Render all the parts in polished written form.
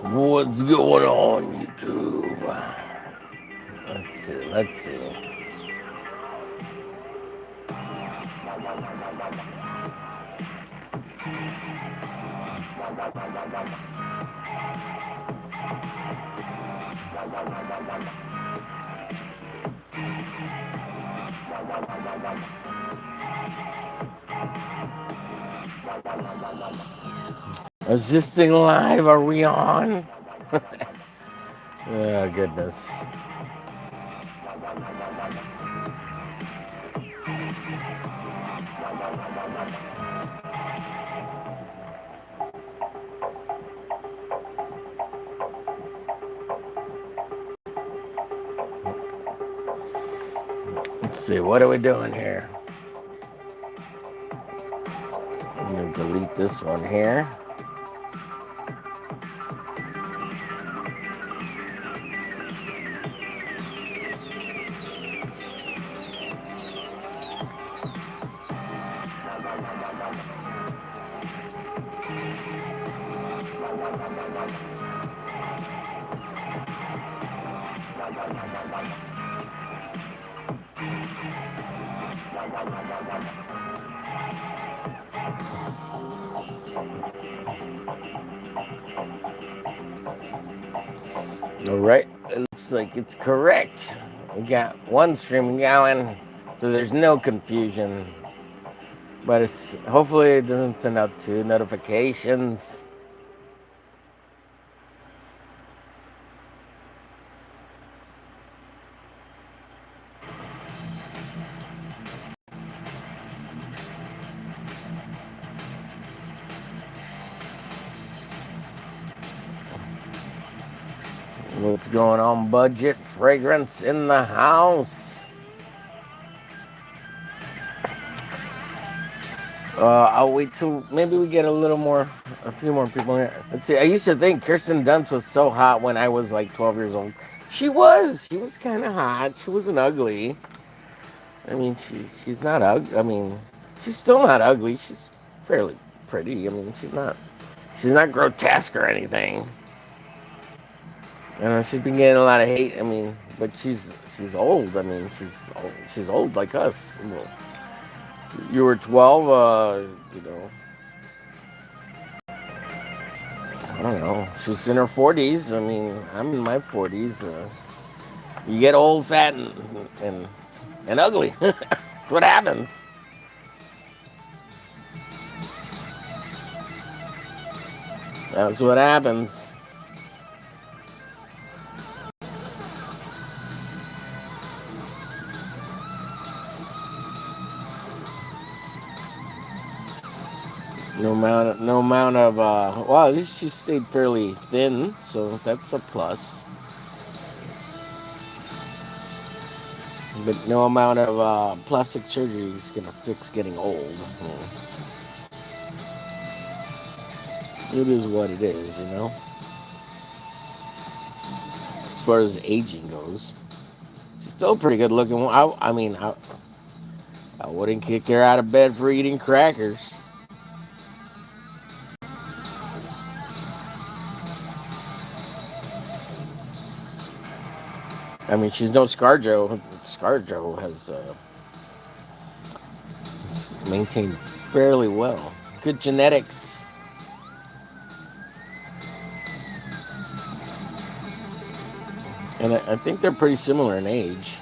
What's going on, YouTube? Let's see. Is this thing live? Are we on? Oh, goodness. Let's see, what are we doing here? I'm going to delete this one here. All right, it looks like it's correct. We got one stream going, so there's no confusion. But hopefully it doesn't send out two notifications. What's going on, budget? Fragrance in the house. I'll wait till maybe we get a few more people here. Let's see. I used to think Kirsten Dunst was so hot when I was like 12 years old. She was. She was kind of hot. She wasn't ugly. I mean, she's not ugly. I mean, she's still not ugly. She's fairly pretty. I mean, she's not grotesque or anything. I know she's been getting a lot of hate. I mean, but she's old. I mean, she's old like us. Well, you were 12. I don't know. She's in her 40s. I mean, I'm in my 40s. You get old, fat, and and ugly. That's what happens. That's what happens. No amount of. Well, at least she stayed fairly thin, so that's a plus. But no amount of plastic surgery is gonna fix getting old. It is what it is, you know. As far as aging goes, she's still pretty good looking. I wouldn't kick her out of bed for eating crackers. I mean, she's no ScarJo. ScarJo has maintained fairly well. Good genetics. And I think they're pretty similar in age.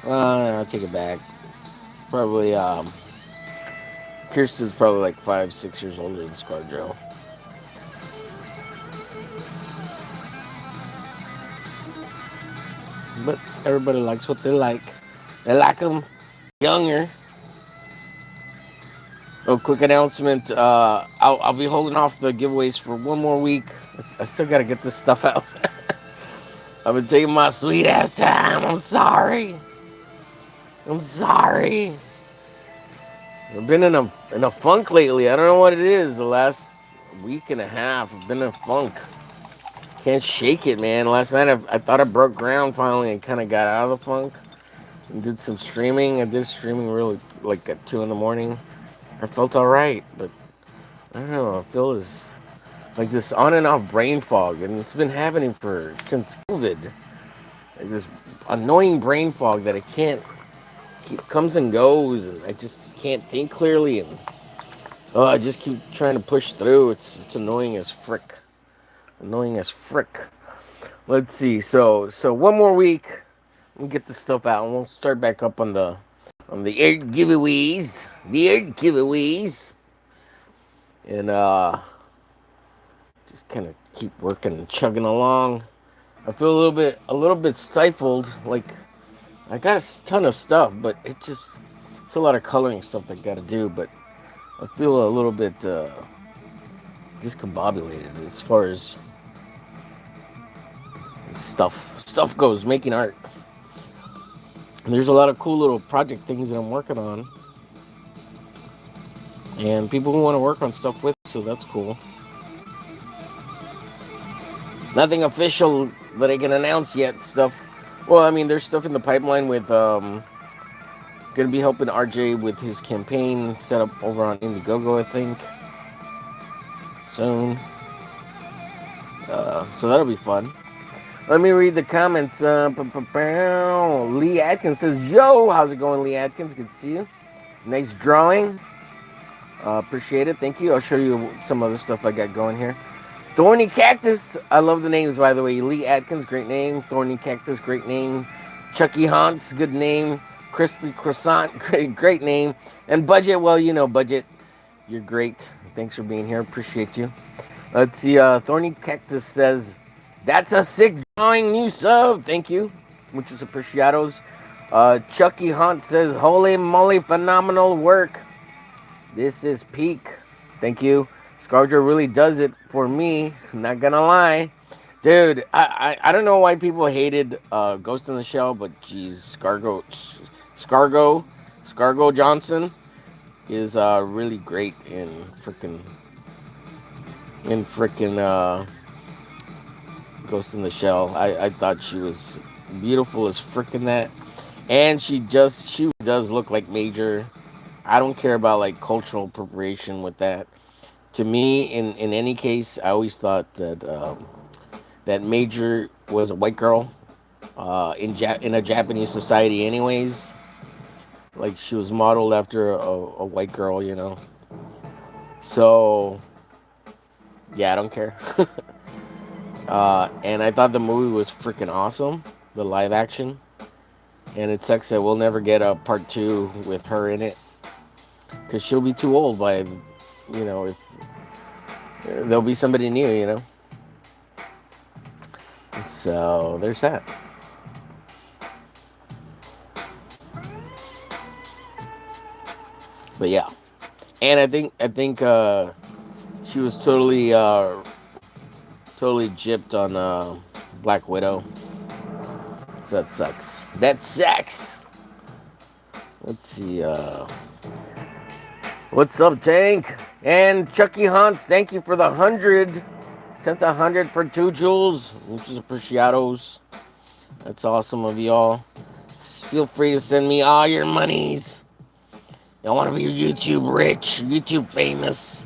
Well, no, I'll take it back. Probably, Kirsten's probably like 5, 6 years older than ScarJo. But everybody likes what they like. They like them younger. Oh, quick announcement. I'll be holding off the giveaways for one more week. I still got to get this stuff out. I've been taking my sweet ass time. I'm sorry. I've been in a funk lately. I don't know what it is. The last week and a half, I've been in a funk. Can't shake it, man. Last night I thought I broke ground finally and kind of got out of the funk. And did some streaming. I did streaming really like at 2 in the morning. I felt all right, but I don't know. like this on and off brain fog, and it's been happening for since COVID. Like this annoying brain fog that I can't keep comes and goes, and I just can't think clearly, and I just keep trying to push through. It's annoying as frick. Annoying as frick. Let's see. So one more week, we'll get this stuff out, and we'll start back up on the air giveaways. The air giveaways, and just kind of keep working and chugging along. I feel a little bit stifled. Like I got a ton of stuff, but it's a lot of coloring stuff I got to do. But I feel a little bit discombobulated as far as stuff goes. Making art. And there's a lot of cool little project things that I'm working on, and people who want to work on stuff with. So that's cool. Nothing official that I can announce yet. Stuff. Well, I mean, there's stuff in the pipeline with gonna be helping RJ with his campaign set up over on Indiegogo, I think, soon. So that'll be fun. Let me read the comments. Lee Atkins says, "Yo, how's it going, Lee Atkins? Good to see you. Nice drawing. Appreciate it. Thank you. I'll show you some other stuff I got going here. Thorny Cactus. I love the names, by the way. Lee Atkins, great name. Thorny Cactus, great name. Chucky Haunts, good name. Crispy Croissant, great name. And Budget, well, you know, Budget, you're great. Thanks for being here. Appreciate you. Let's see. Thorny Cactus says, that's a sick drawing, new sub. Thank you. Muchos apreciados. Chucky Hunt says, holy moly, phenomenal work. This is peak. Thank you. Scarjo really does it for me. Not gonna lie. Dude, I don't know why people hated Ghost in the Shell, but geez, Scargo Johnson is really great in freaking Ghost in the Shell. I thought she was beautiful as freaking that, and she does look like Major. I don't care about like cultural appropriation with that. To me, in any case, I always thought that that Major was a white girl in a Japanese society, anyways. Like she was modeled after a white girl, you know. So yeah, I don't care. And I thought the movie was freaking awesome, the live action. And it sucks that we'll never get a part 2 with her in it, because she'll be too old by, you know, if there'll be somebody new, you know. So there's that. But yeah, and I think she was totally gypped on Black Widow. So that sucks. That sucks. Let's see. What's up, Tank? And Chucky Hunts, thank you for the 100. Sent 100 for 2 jewels, which is apreciados. That's awesome of y'all. Feel free to send me all your monies. I want to be YouTube rich, YouTube famous.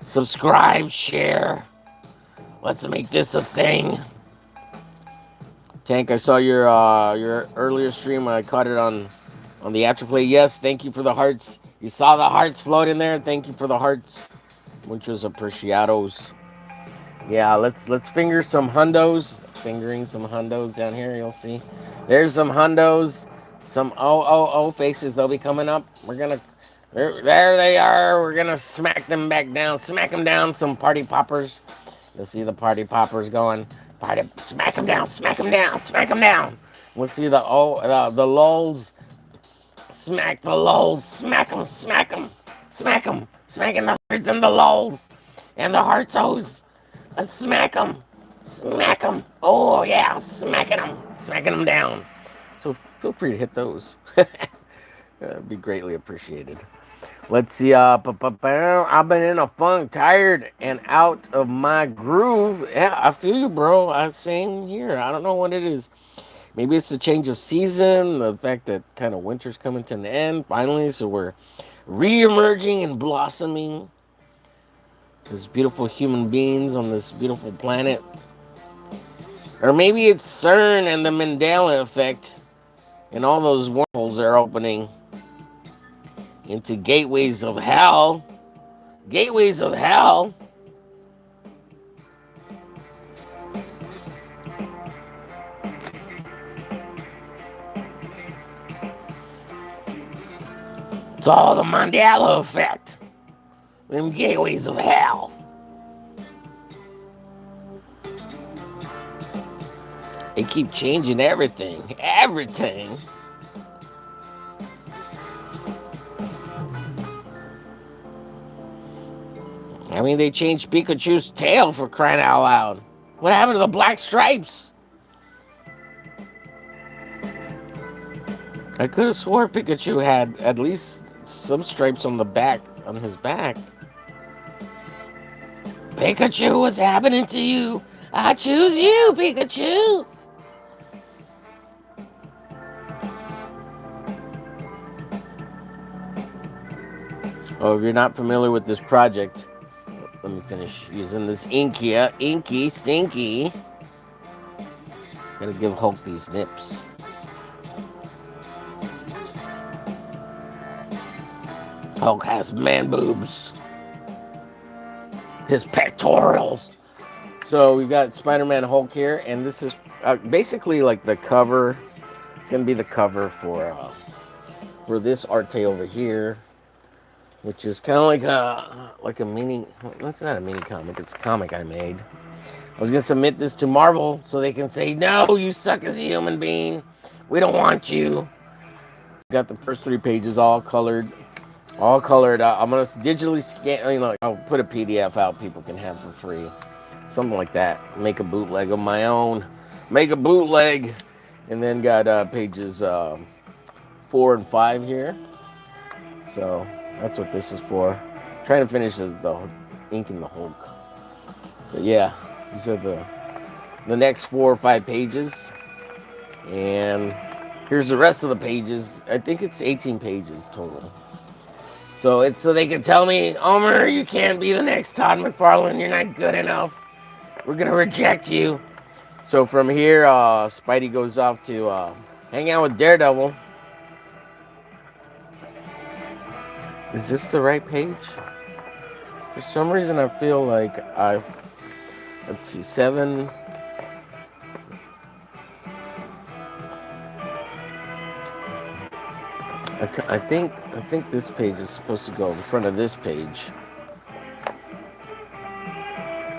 Subscribe, share. Let's make this a thing. Tank, I saw your earlier stream. I caught it on the afterplay. Yes, thank you for the hearts. You saw the hearts float in there. Thank you for the hearts. Muchos apreciados. Yeah, let's finger some hundos. Fingering some hundos down here. You'll see. There's some hundos. Some faces. They'll be coming up. There they are. We're gonna smack them back down. Smack them down. Some party poppers. You'll see the party poppers going. Smack them down. Smack them down. Smack them down. We'll see the lulls. Smack the lulls. Smack them. Smack them. Smack them. Smacking the hearts and the lulls and the heartsos. Let's smack them. Smack them. Oh yeah, smacking them. Smacking them down. So feel free to hit those. That'd be greatly appreciated. Let's see. I've been in a funk, tired, and out of my groove. Yeah, I feel you, bro. Same here. I don't know what it is. Maybe it's the change of season, the fact that kind of winter's coming to an end finally, so we're re-emerging and blossoming. There's beautiful human beings on this beautiful planet. Or maybe it's CERN and the Mandela effect, and all those wormholes are opening into gateways of hell. Gateways of hell. It's all the Mandela effect. Them gateways of hell. They keep changing everything. Everything. I mean, they changed Pikachu's tail, for crying out loud. What happened to the black stripes? I could have swore Pikachu had at least some stripes on the back, on his back. Pikachu, what's happening to you? I choose you, Pikachu. Oh, if you're not familiar with this project, let me finish using this inky, stinky. Gotta give Hulk these nips. Hulk has man boobs. His pectorals. So we got Spiderman and Hulk here, and this is basically like the cover. It's gonna be the cover for this arte over here, which is kind of like a mini. Well, that's not a mini comic. It's a comic I made. I was gonna submit this to Marvel so they can say, no, you suck as a human being. We don't want you. Got the first 3 pages all colored. All colored. I'm gonna digitally scan. I'll put a PDF out people can have for free, something like that. Make a bootleg of my own. Make a bootleg, and then got pages 4 and 5 here. So that's what this is for. Trying to finish the inking the Hulk. But yeah, these are the next 4 or 5 pages, and here's the rest of the pages. I think it's 18 pages total. So it's so they can tell me, Homer, you can't be the next Todd McFarlane. You're not good enough. We're going to reject you. So from here, Spidey goes off to hang out with Daredevil. Is this the right page? For some reason, I feel like let's see, 7... I think this page is supposed to go in front of this page.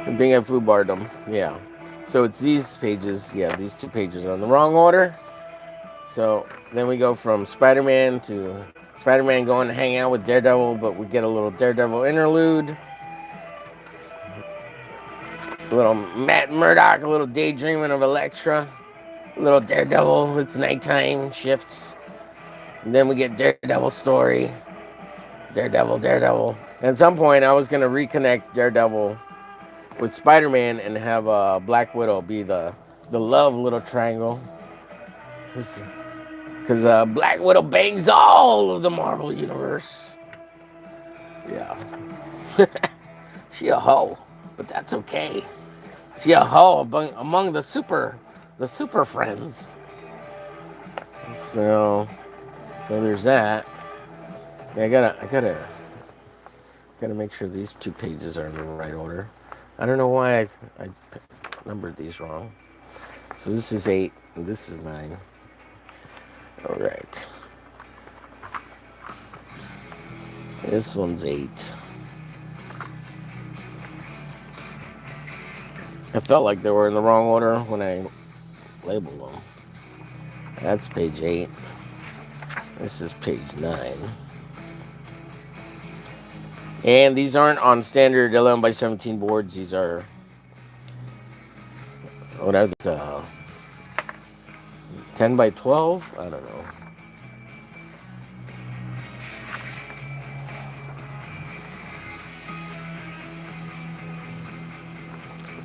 I think I foobarred them. Yeah. So it's these pages. Yeah, these 2 pages are in the wrong order. So then we go from Spider-Man to Spider-Man going to hang out with Daredevil, but we get a little Daredevil interlude. A little Matt Murdock, a little daydreaming of Elektra. A little Daredevil, it's nighttime, shifts. And then we get Daredevil's story. Daredevil. At some point, I was going to reconnect Daredevil with Spider-Man and have Black Widow be the love little triangle. Because Black Widow bangs all of the Marvel Universe. Yeah. She a hoe, but that's okay. She a hoe among the super friends. So there's that. Yeah, I gotta make sure these 2 pages are in the right order. I don't know why I numbered these wrong. So this is 8 and this is 9. All right. This one's 8. I felt like they were in the wrong order when I labeled them. That's page 8. This is page 9. And these aren't on standard 11 by 17 boards. These are, what are these, 10 by 12? I don't know.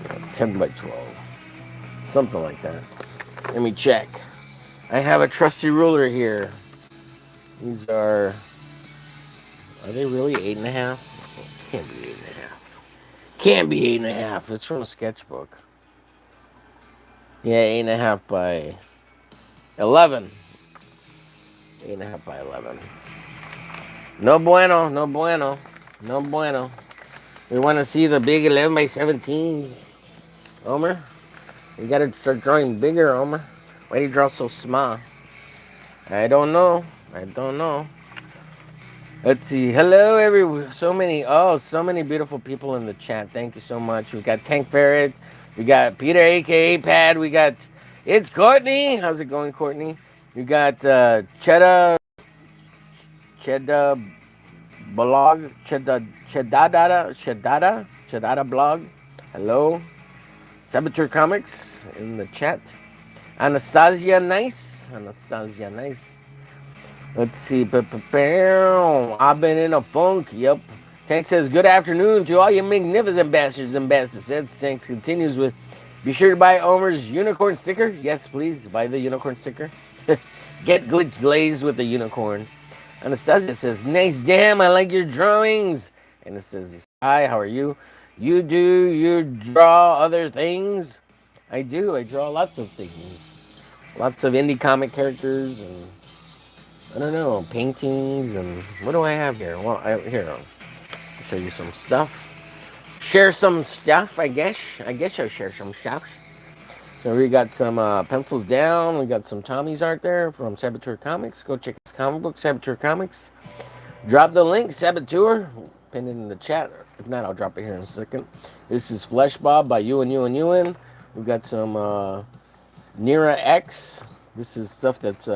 Yeah, 10 by 12. Something like that. Let me check. I have a trusty ruler here. These are they really 8.5? Can't be 8.5. Can't be 8.5. It's from a sketchbook. Yeah, 8.5 by 11. 8.5 by 11. No bueno, no bueno, no bueno. We want to see the big 11 by 17s. Homer, you gotta start drawing bigger, Homer. Why do you draw so small? I don't know. I don't know. Let's see. Hello, everyone. So many beautiful people in the chat. Thank you so much. We got Tank Ferret. We got Peter, aka Pad. We got it's Courtney. How's it going, Courtney? You got Cheda blog, Chedada blog. Hello, Saboteur Comics in the chat. Anastasia, nice. Let's see. I've been in a funk. Yep. Tank says, good afternoon to all you magnificent bastards and bastards. Tank continues with, be sure to buy Omer's unicorn sticker. Yes, please, buy the unicorn sticker. Get glazed with the unicorn. Anastasia says, nice, damn, I like your drawings. And it says, hi, how are you? You draw other things? I do. I draw lots of things. Lots of indie comic characters and I don't know, paintings and what do I have here? Well, here, I'll show you some stuff. Share some stuff, I guess. I guess I'll share some stuff. So we got some pencils down. We got some Tommy's art there from Saboteur Comics. Go check his comic book, Saboteur Comics. Drop the link, Saboteur. Pin it in the chat. If not, I'll drop it here in a second. This is Flesh Bob by Ewan. We've got some Nira X. This is stuff that's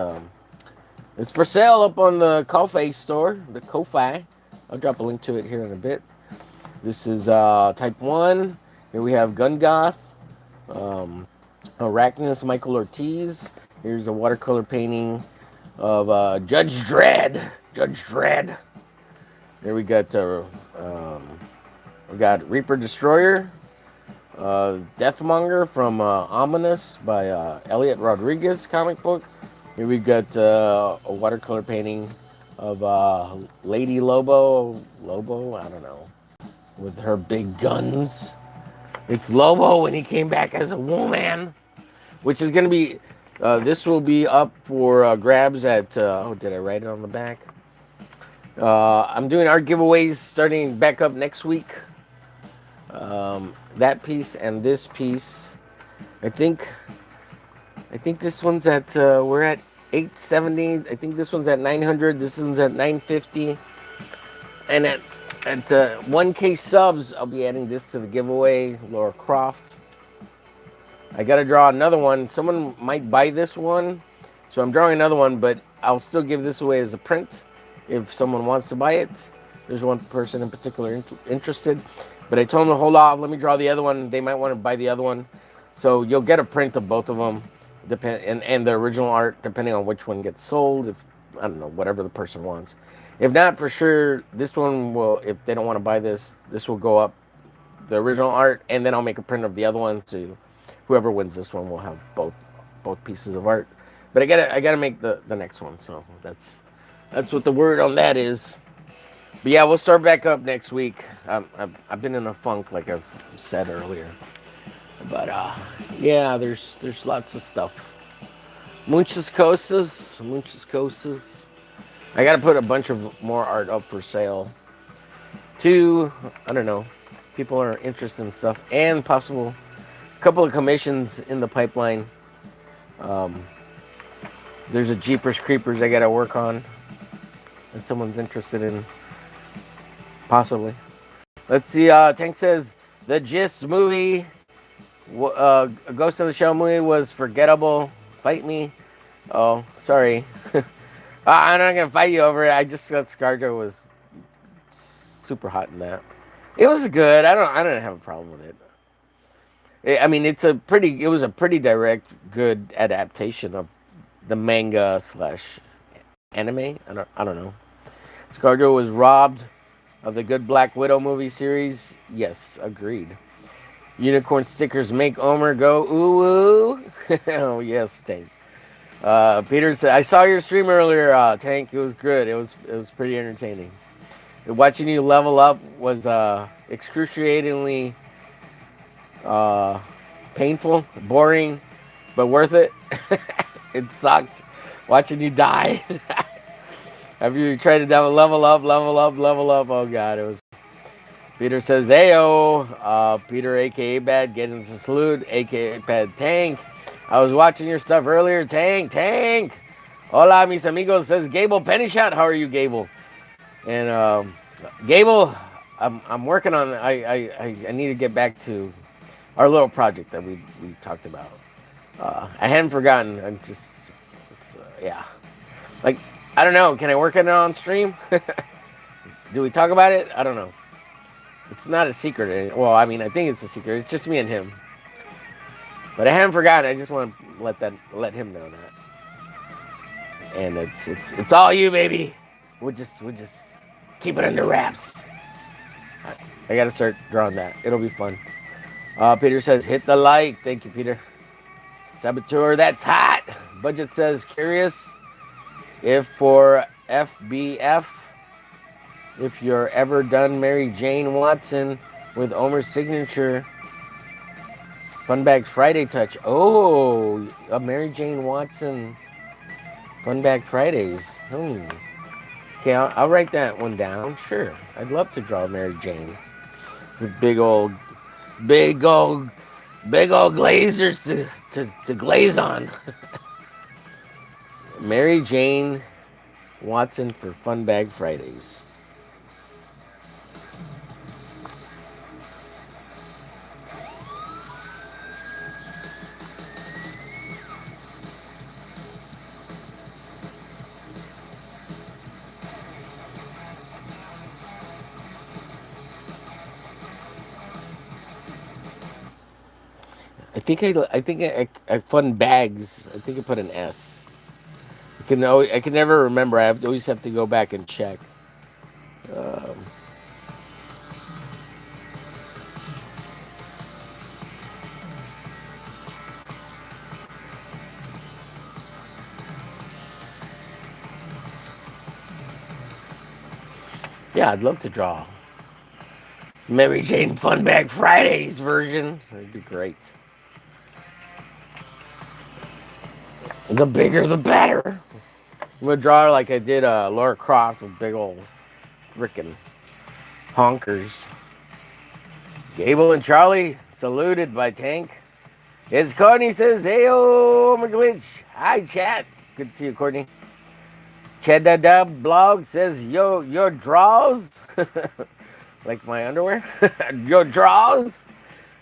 it's for sale up on the Ko-Fi store, the Ko-Fi. I'll drop a link to it here in a bit. This is Type 1. Here we have Gungoth, Arachnus Michael Ortiz. Here's a watercolor painting of Judge Dredd. Here we got Reaper Destroyer, Deathmonger from Ominous by Elliot Rodriguez comic book. Here we got a watercolor painting of Lady Lobo, I don't know, with her big guns. It's Lobo when he came back as a woman, which is going to be, this will be up for grabs at, did I write it on the back? I'm doing art giveaways starting back up next week. That piece and this piece, I think this one's at, we're at 870. I think this one's at 900. This one's at 950. And at 1K subs, I'll be adding this to the giveaway, Laura Croft. I got to draw another one. Someone might buy this one. So I'm drawing another one, but I'll still give this away as a print if someone wants to buy it. There's one person in particular interested. But I told them to hold off. Let me draw the other one. They might want to buy the other one. So you'll get a print of both of them. And the original art, depending on which one gets sold. If I don't know, whatever the person wants. If not, for sure, this one will, if they don't want to buy this will go up, the original art, and then I'll make a print of the other one. To whoever wins this one will have both pieces of art. But I gotta make the next one. So that's what the word on that is. But yeah, we'll start back up next week. I've been in a funk, like I've said earlier. But yeah, there's lots of stuff. Muchas cosas. I gotta put a bunch of more art up for sale. I don't know, people are interested in stuff, and possible couple of commissions in the pipeline. There's a Jeepers Creepers I gotta work on that someone's interested in, possibly. Let's see. Tank says the Gist movie. Ghost in the Shell movie was forgettable. Fight me. Oh, sorry. I'm not gonna fight you over it. I just thought ScarJo was super hot in that. It was good. I don't have a problem with it. I mean, it was a pretty direct, good adaptation of the manga / anime. I don't know. ScarJo was robbed of the good Black Widow movie series. Yes, agreed. Unicorn stickers make Omer go ooh woo. Oh yes, Tank. Peter said, I saw your stream earlier, Tank. It was good. It was pretty entertaining. Watching you level up was excruciatingly uh, painful, boring, but worth it. It sucked watching you die. Have you tried to level up, level up, level up? Oh god, it was. Peter says, "Heyo, Peter, aka Bad, getting the salute, aka Bad Tank. I was watching your stuff earlier, Tank, Tank. Hola, mis amigos." Says Gable Penny Shot. How are you, Gable? And Gable, I'm working on. I need to get back to our little project that we talked about. I hadn't forgotten. I'm just, yeah. Like, I don't know. Can I work on it on stream? Do we talk about it? I don't know. It's not a secret. Well, I mean, I think it's a secret. It's just me and him. But I haven't forgotten. I just want to let him know that. And it's all you, baby. We'll just keep it under wraps. I got to start drawing that. It'll be fun. Peter says, hit the like. Thank you, Peter. Saboteur, that's hot. Budget says, curious if for FBF, if you're ever done Mary Jane Watson with Omer's signature Funbag Friday touch. Oh, a Mary Jane Watson Funbag Fridays. Okay, I'll write that one down. Sure. I'd love to draw Mary Jane with big old glazers to glaze on. Mary Jane Watson for Funbag Fridays. I think I fun bags. I think I put an S. I can never remember. Always have to go back and check. Um, yeah, I'd love to draw Mary Jane Funbag Fridays version. That'd be great. The bigger, the better. I'm gonna draw like I did Laura Croft with big old freaking honkers. Gable and Charlie saluted by Tank. It's Courtney says, "Heyo, McGlitch. Hi, chat. Good to see you, Courtney." Chedda blog says, "Yo, your draws." Like my underwear. Your draws.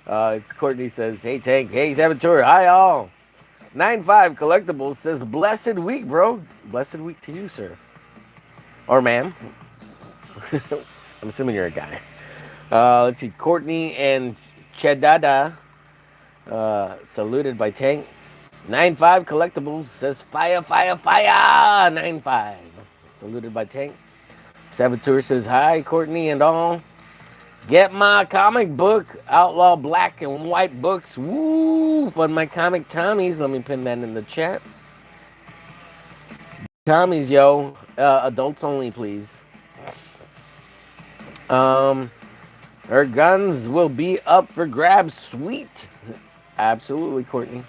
It's Courtney says, "Hey Tank, hey Saboteur, hi all." 95 Collectibles says, "Blessed week, bro." Blessed week to you, sir. Or ma'am. I'm assuming you're a guy. Let's see. Courtney and Chedada saluted by Tank. 95 Collectibles says, "Fire, fire, fire." 95. Saluted by Tank. Saboteur says, "Hi, Courtney and all. Get my comic book, Outlaw Black and White books. Woo! Fun my comic Tommies." Let me pin that in the chat. Tommies, yo. Adults only, please. Her guns will be up for grabs. Sweet. Absolutely, Courtney.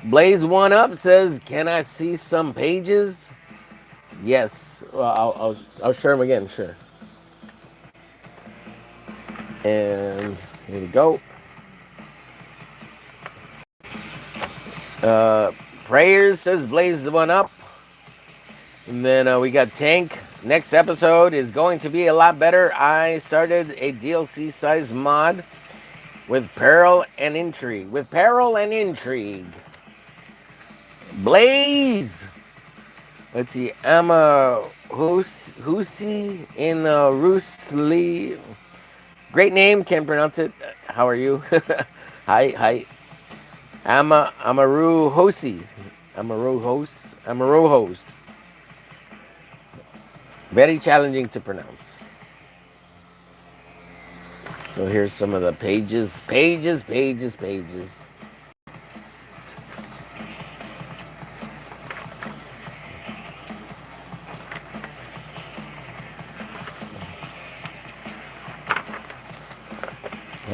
Blaze One Up says, "Can I see some pages?" Yes. Well, I'll share them again. Sure. And here we go. Prayers says Blaze One Up. And then we got Tank. Next episode is going to be a lot better. I started a DLC size mod with Peril and Intrigue. Blaze! Let's see. I'm a Husi in Rusli. Great name, can't pronounce it. How are you? Hi. Amaru Hosi. Amarohos. Very challenging to pronounce. So here's some of the pages.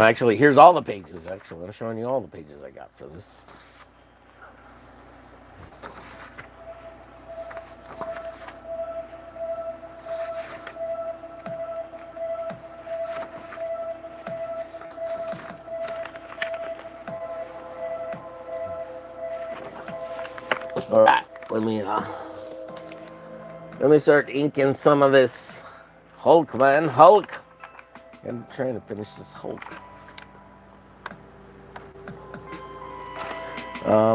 Actually, here's all the pages. Actually, I'm showing you all the pages I got for this. All right, let me start inking some of this Hulk, man. Hulk. I'm trying to finish this Hulk.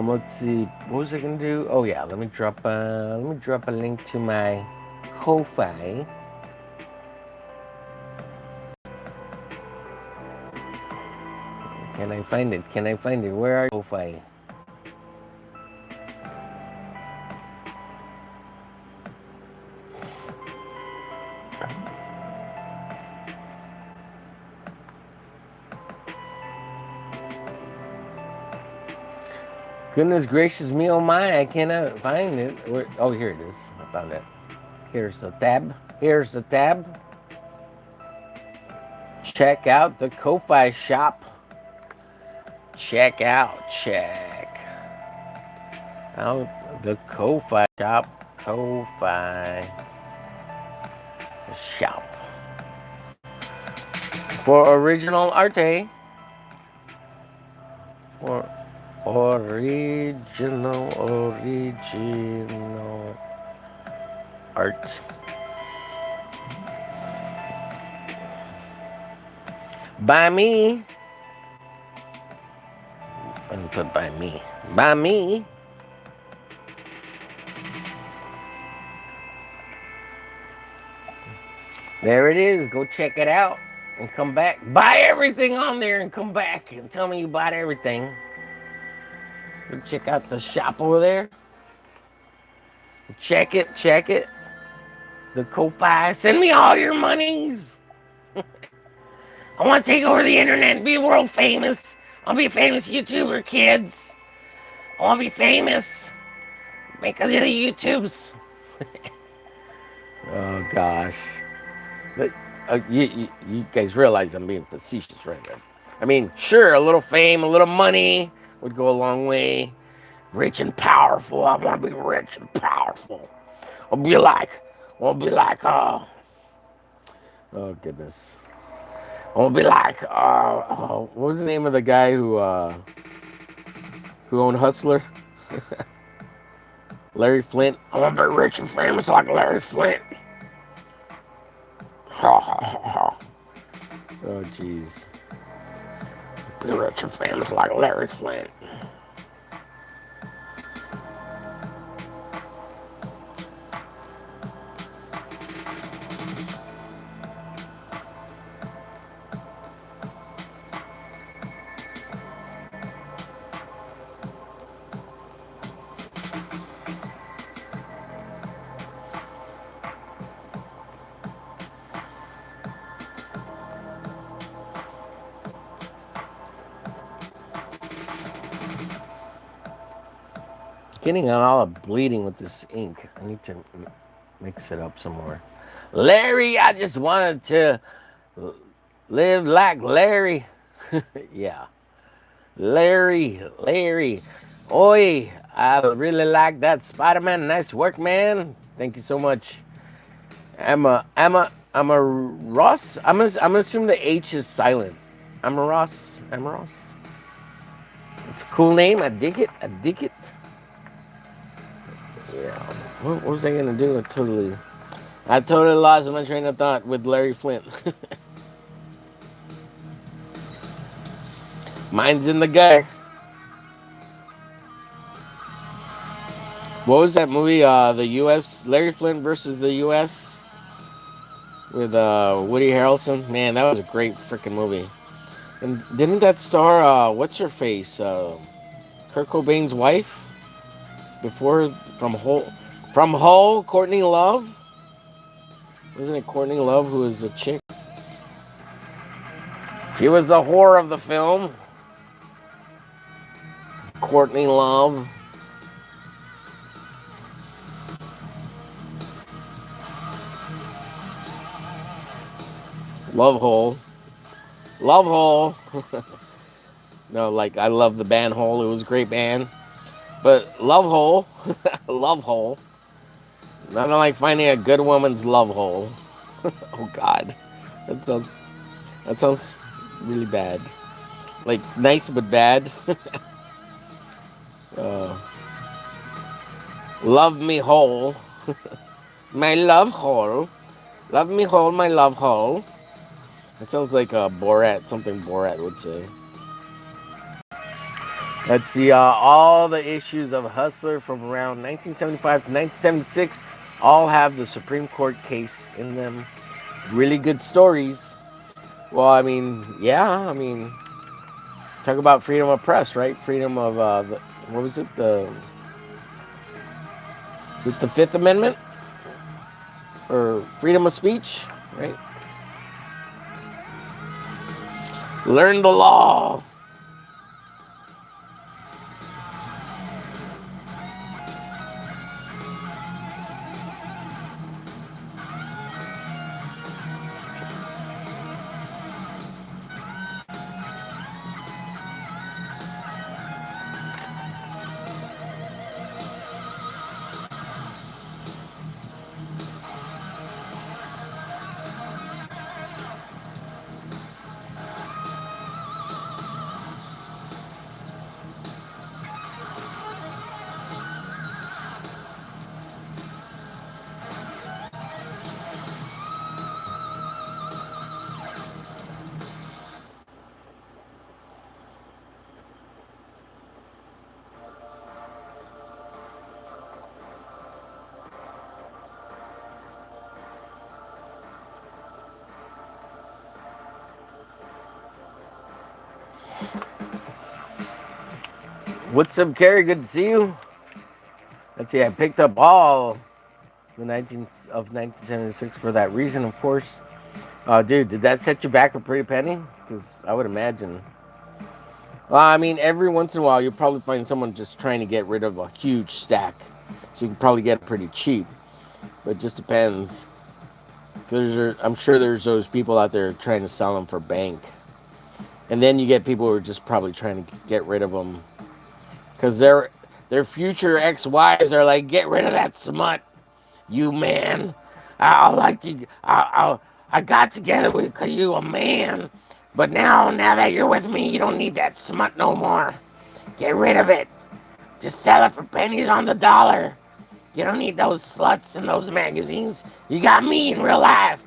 Let's see. What was I gonna do? Oh yeah, let me drop a link to my Ko-fi. Can I find it? Can I find it? Where are you, Ko-fi? Goodness gracious me, oh my, I cannot find it. Oh, here it is. I found it. Here's the tab. Here's the tab. Check out the Ko-fi shop. Check out the Ko-fi shop. Ko-fi shop. For original arte. For original art. By me. Let me put by me. By me. There it is. Go check it out and come back. Buy everything on there and come back and tell me you bought everything. Go check out the shop over there. Check it. The Ko-fi. Send me all your monies. I want to take over the internet and be world famous. I'll be a famous YouTuber, kids. I want to be famous. Make a little YouTubes. Oh, gosh. But you guys realize I'm being facetious right now. I mean, sure, a little fame, a little money would go a long way. Rich and powerful. I want to be rich and powerful. I'll be like, oh goodness. I want to be like, what was the name of the guy who owned Hustler? Larry Flint. I want to be rich and famous like Larry Flint. Oh, jeez. Be rich and famous like Larry Flint. Getting on all the bleeding with this ink. I need to mix it up some more. Larry, I just wanted to live like Larry. Yeah. Larry. Oi, I really like that Spiderman. Nice work, man. Thank you so much. I'm a Ross. I'm gonna assume the H is silent. I'm a Ross. It's a cool name. I dig it. Yeah. What was I gonna do? I totally lost my train of thought with Larry Flint. Mine's in the gutter. What was that movie? The U.S. Larry Flint versus the U.S. with Woody Harrelson. Man, that was a great freaking movie. And didn't that star what's her face? Kurt Cobain's wife. Before from Hull, Courtney Love. Wasn't it Courtney Love who was a chick? She was the whore of the film. Courtney Love. Love hole. Love Hole. No, like I love the band Hole. It was a great band. But Love Hole, Love Hole. Nothing like finding a good woman's love hole. Oh God, that sounds that sounds really bad. Like nice but bad. uh, love me whole, my love hole. Love me whole, my love hole. That sounds like Borat, something Borat would say. Let's see, all the issues of Hustler from around 1975 to 1976 all have the Supreme Court case in them. Really good stories. Well, I mean, yeah, I mean, talk about freedom of press, right? Freedom of, what was it? Is it the Fifth Amendment? Or freedom of speech, right? Learn the law. What's up, Carrie? Good to see you. Let's see, I picked up all the 1976 for that reason, of course. Dude, did that set you back a pretty penny? Because I would imagine. Well, I mean, every once in a while, you'll probably find someone just trying to get rid of a huge stack. So you can probably get it pretty cheap. But it just depends. Because I'm sure there's those people out there trying to sell them for bank. And then you get people who are just probably trying to get rid of them. Because their future ex-wives are like, get rid of that smut, you man. I like you. I got together with because you a man. But now that you're with me, you don't need that smut no more. Get rid of it. Just sell it for pennies on the dollar. You don't need those sluts in those magazines. You got me in real life.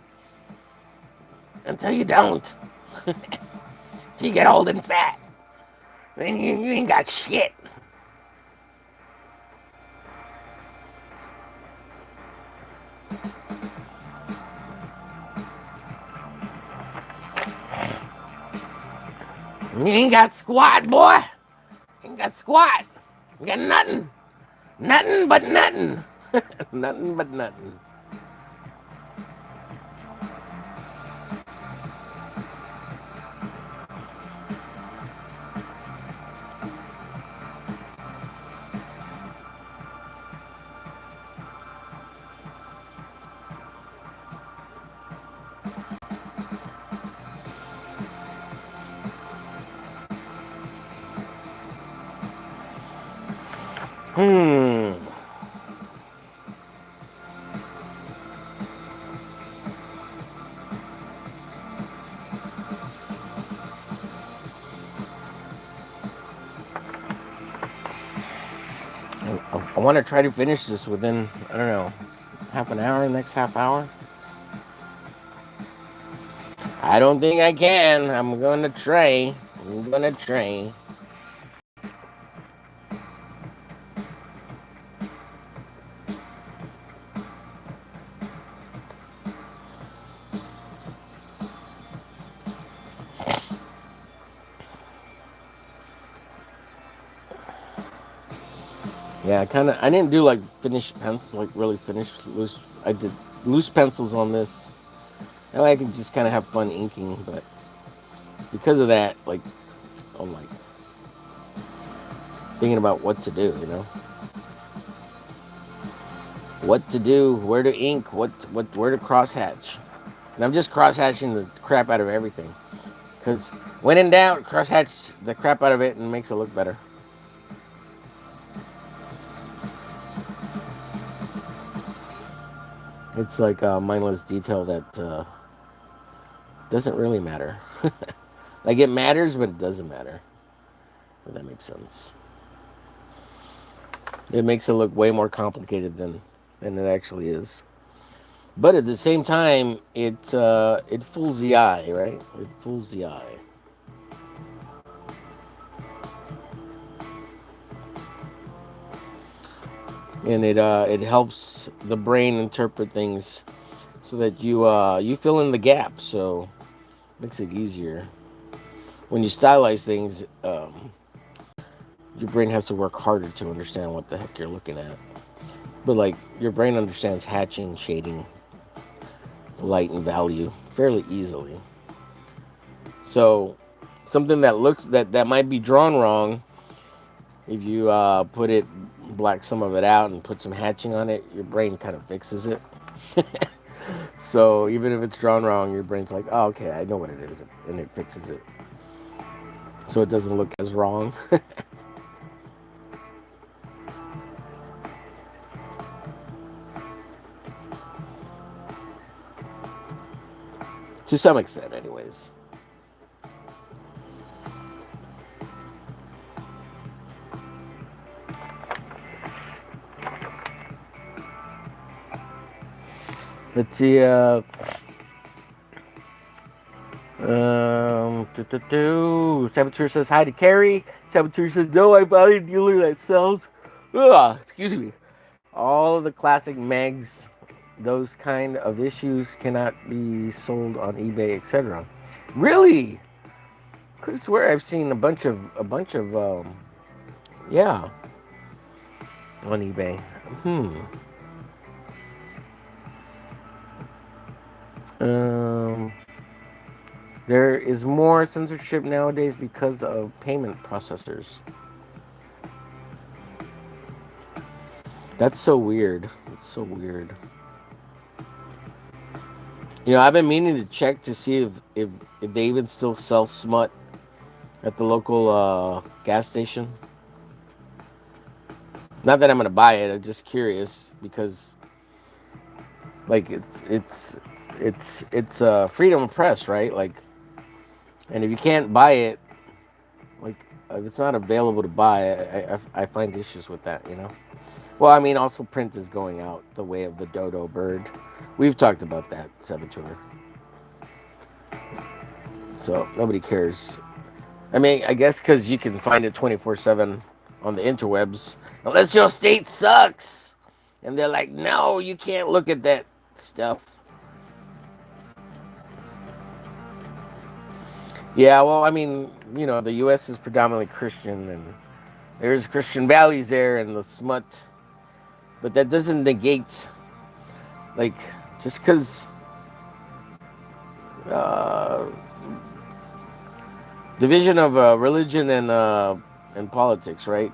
Until you don't. Till you get old and fat. Then you ain't got shit. You ain't got squat, boy. You ain't got squat. You got nothing. Nothing but nothing. Nothing but nothing. Hmm. I want to try to finish this within, I don't know, half an hour, next half hour. I don't think I can. I'm going to try. I'm going to try. Yeah, I didn't do like finished pencils, like really finished loose. I did loose pencils on this. And I can just kind of have fun inking, but because of that, like, I'm like thinking about what to do, you know? What to do, where to ink, where to crosshatch. And I'm just crosshatching the crap out of everything. Because when in doubt, crosshatch the crap out of it and makes it look better. It's like a mindless detail that doesn't really matter. Like it matters, but it doesn't matter. If that makes sense. It makes it look way more complicated than it actually is. But at the same time, it fools the eye, right? It fools the eye. And it helps the brain interpret things so that you fill in the gap. So it makes it easier. When you stylize things, your brain has to work harder to understand what the heck you're looking at. But like your brain understands hatching, shading, light, and value fairly easily. So something that looks that might be drawn wrong, if you put it black some of it out and put some hatching on it, your brain kind of fixes it. So even if it's drawn wrong, your brain's like, oh, okay, I know what it is, and it fixes it, so it doesn't look as wrong. To some extent, anyways. Let's see. Saboteur says hi to Carrie. Saboteur says, no, I found a dealer that sells. Ugh, excuse me. All of the classic Megs, those kind of issues cannot be sold on eBay, etc. Really? Could swear I've seen a bunch of yeah, on eBay. Um, there is more censorship nowadays because of payment processors. That's so weird. It's so weird. You know, I've been meaning to check to see if they even still sell smut at the local gas station. Not that I'm gonna buy it. I'm just curious because, like, it's freedom of press, right? Like, and if you can't buy it, like, if it's not available to buy, I find issues with that. You know. Well, I mean, also print is going out the way of the dodo bird. We've talked about that, Saboteur. So nobody cares. I mean, I guess because you can find it 24/7 on the interwebs, unless your state sucks. And they're like, no, you can't look at that stuff. Yeah, well, I mean, you know, the U.S. is predominantly Christian, and there's Christian values there, and the smut. But that doesn't negate, like, just because division of religion and politics, right?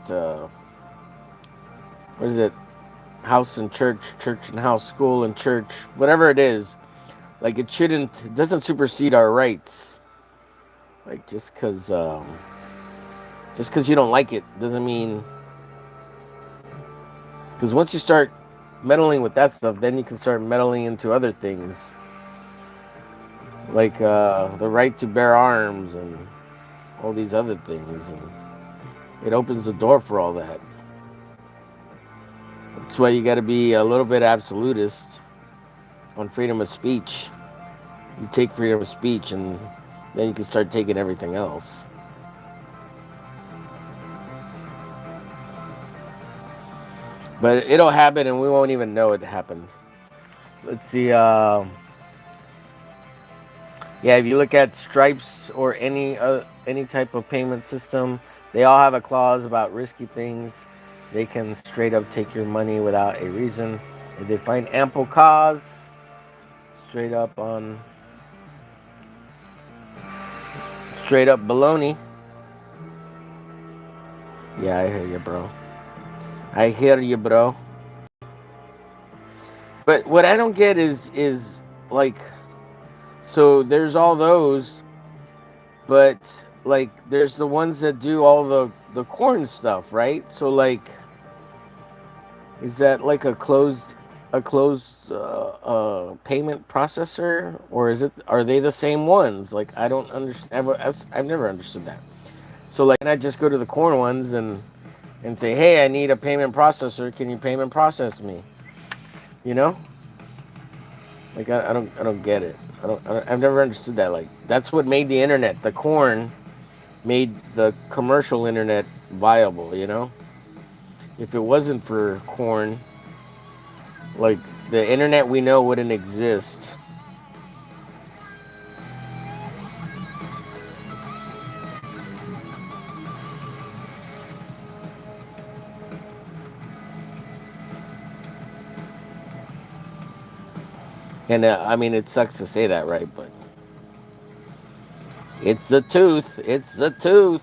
What is it? House and church, church and house, school and church, whatever it is. Like it doesn't supersede our rights. Like just because you don't like it doesn't mean. Because once you start meddling with that stuff, then you can start meddling into other things, like the right to bear arms and all these other things, and it opens the door for all that. That's why you got to be a little bit absolutist on freedom of speech. You take freedom of speech, and then you can start taking everything else. But it'll happen, and we won't even know it happened. Let's see. Yeah, if you look at Stripes or any type of payment system, they all have a clause about risky things. They can straight up take your money without a reason. If they find ample cause, straight up baloney. Yeah, I hear you, bro. I hear you, bro. But what I don't get is like, so there's all those, but like there's the ones that do all the corn stuff, right? So like, is that like a closed payment processor, or is it, are they the same ones? Like I don't understand. I've never understood that. So like, can I just go to the corn ones and say, hey, I need a payment processor. Can you payment process me? You know, like I don't get it. I've never understood that. Like that's what made the internet. The corn made the commercial internet viable. You know, if it wasn't for corn, like the internet we know wouldn't exist. And I mean, it sucks to say that, right? But it's the tooth. It's the tooth.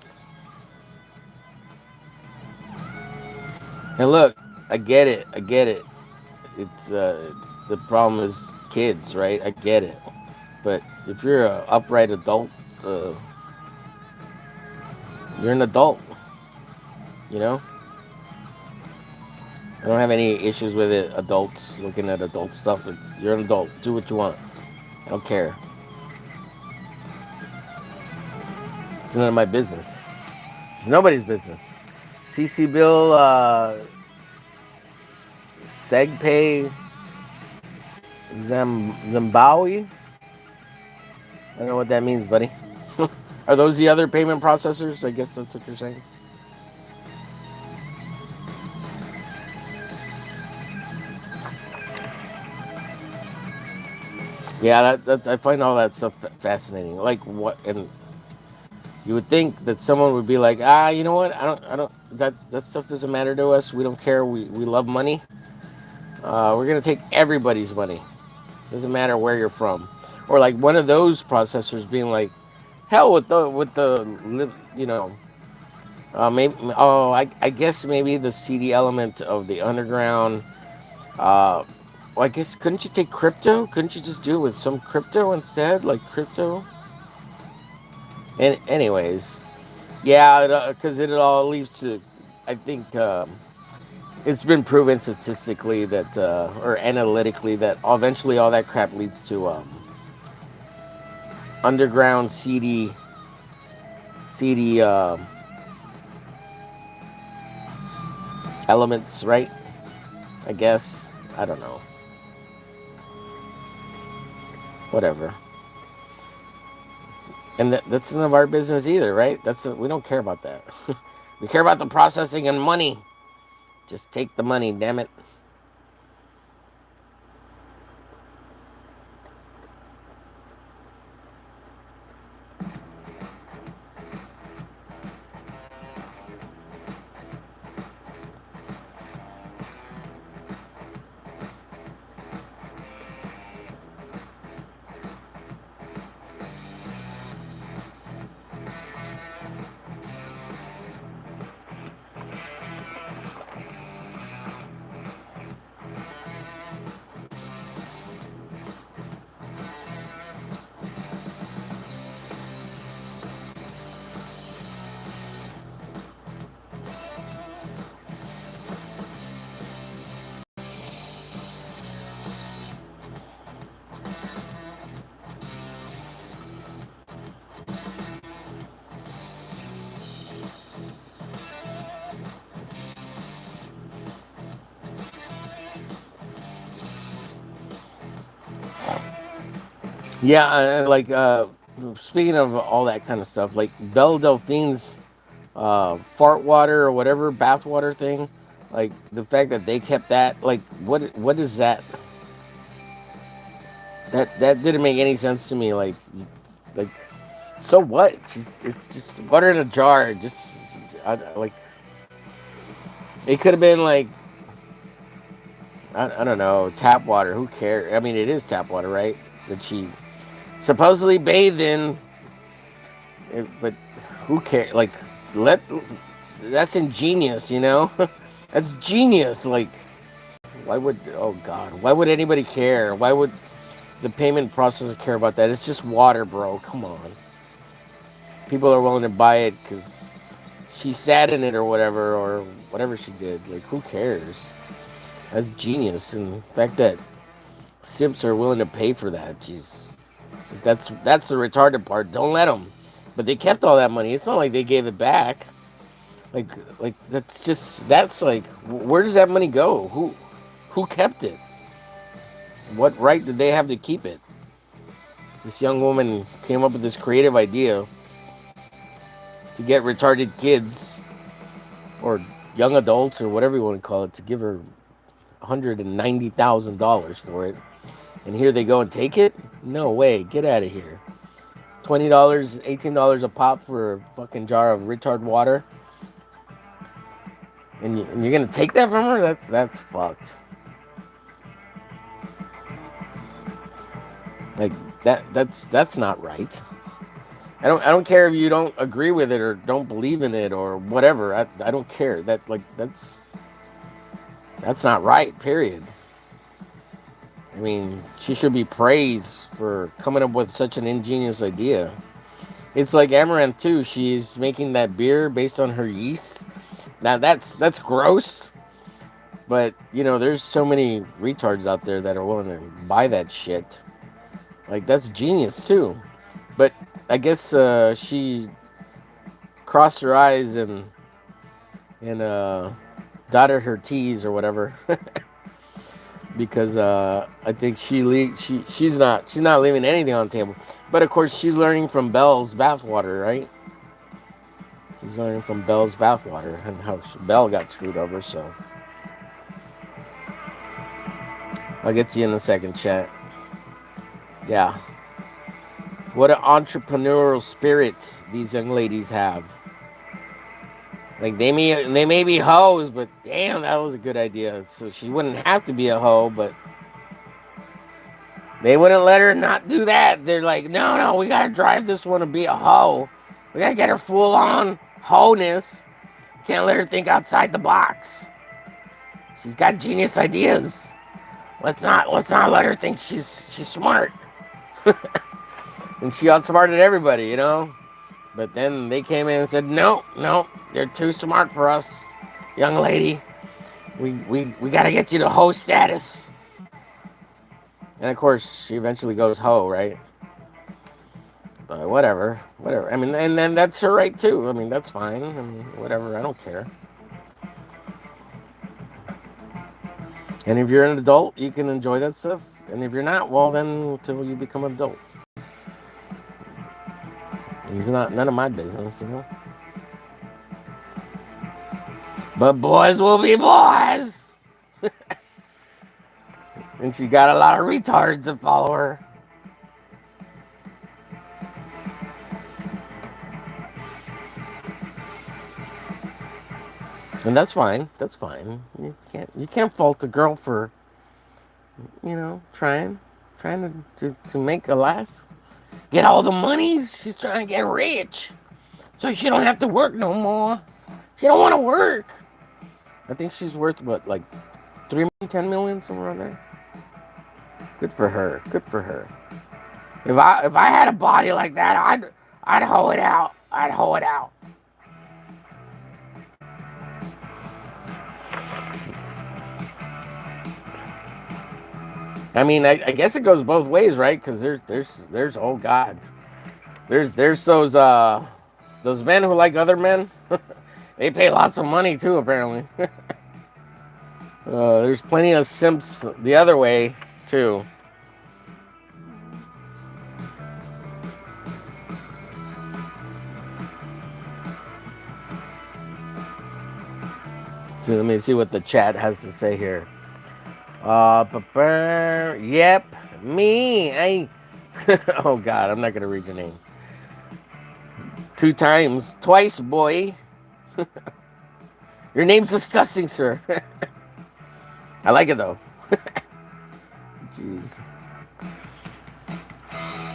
And look, I get it. I get it. It's the problem is kids, right? I get it. But if you're a upright adult, uh, you're an adult. You know, I don't have any issues with it. Adults looking at adult stuff. You're an adult. Do what you want. I don't care. It's none of my business. It's nobody's business. CC Bill, SegPay, Zimbabwe. I don't know what that means, buddy. Are those the other payment processors? I guess that's what you're saying. Yeah, that's I find all that stuff fascinating. Like what, and you would think that someone would be like, you know what? I don't. That stuff doesn't matter to us. We don't care. We love money. We're gonna take everybody's money. Doesn't matter where you're from, or like one of those processors being like, hell with the you know, maybe, I guess maybe the CD element of the underground. Uh, well, I guess couldn't you take crypto? Couldn't you just do it with some crypto instead, like crypto? And anyways, yeah, because it all leads to, I think it's been proven statistically that, or analytically, that eventually all that crap leads to underground CD elements, right? I guess I don't know. Whatever. And that's none of our business either, right? We don't care about that. We care about the processing and money. Just take the money, damn it. Yeah, like speaking of all that kind of stuff, like Belle Delphine's fart water or whatever bath water thing, like the fact that they kept that, like what is that? That didn't make any sense to me. Like so what? It's just water in a jar. Just like it could have been like I don't know, tap water. Who cares? I mean, it is tap water, right? That she supposedly bathed in. But who cares? Like, let that's ingenious, you know. That's genius. Like, why would, oh God, why would anybody care? Why would the payment processor care about that? It's just water, bro. Come on. people are willing to buy it because she sat in it or whatever she did. Like, who cares? That's genius. And the fact that simps are willing to pay for that, jeez, that's the retarded part. Don't let them. But they kept all that money. It's not like they gave it back. Like, that's like, where does that money go? Who kept it? What right did they have to keep it? This young woman came up with this creative idea to get retarded kids or young adults or whatever you want to call it to give her $190,000 for it. And here they go and take it? No way. Get out of here. $20, $18 a pop for a fucking jar of retard water. And you're going to take that from her? That's fucked. Like, that's not right. I don't care if you don't agree with it or don't believe in it or whatever. I don't care. That's not right, period. I mean, she should be praised for coming up with such an ingenious idea. It's like Amaranth too. She's making that beer based on her yeast. Now that's gross. But there's so many retards out there that are willing to buy that shit. Like, that's genius too. But I guess she crossed her eyes and dotted her T's or whatever. Because I think she's not leaving anything on the table. But of course she's learning from Belle's bathwater, right? She's learning from Belle's bathwater and how Belle got screwed over. So I'll get to you in a second, chat. Yeah, what an entrepreneurial spirit these young ladies have. Like, they may be hoes, but damn, that was a good idea. So she wouldn't have to be a hoe, but they wouldn't let her not do that. They're like, no, we gotta drive this one to be a hoe. We gotta get her full on hoe-ness. Can't let her think outside the box. She's got genius ideas. Let's not let her think she's smart. And she outsmarted everybody, But then they came in and said, no, you're too smart for us, young lady. We got to get you to hoe status. And of course, she eventually goes hoe, right? But whatever. I mean, and then that's her right too. I mean, that's fine. I mean, whatever. I don't care. And if you're an adult, you can enjoy that stuff. And if you're not, well, then until you become an adult. It's none of my business, But boys will be boys. And she got a lot of retards that follow her. And that's fine. That's fine. You can't fault a girl for, trying to make a life. Get all the monies. She's trying to get rich. So she don't have to work no more. She don't want to work. I think she's worth, what, like 3 million, 10 million, somewhere around there? Good for her. Good for her. If I had a body like that, I'd hoe it out. I'd hoe it out. I mean, I guess it goes both ways, right? Because there's oh God, there's those men who like other men. They pay lots of money too, apparently. There's plenty of simps the other way too. So let me see what the chat has to say here. Yep, me. Oh God, I'm not gonna read your name. Twice, boy. Your name's disgusting, sir. I like it though. Jeez.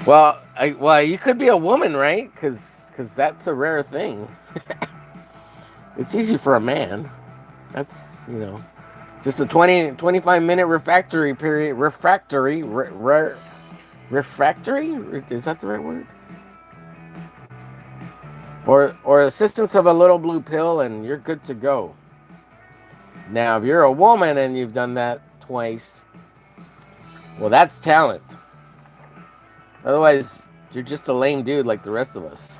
Well, you could be a woman, right? Because that's a rare thing. It's easy for a man. That's just a 25 minute refractory period. Refractory? Is that the right word? or assistance of a little blue pill, and you're good to go. Now, if you're a woman and you've done that twice, well, that's talent. Otherwise, you're just a lame dude like the rest of us.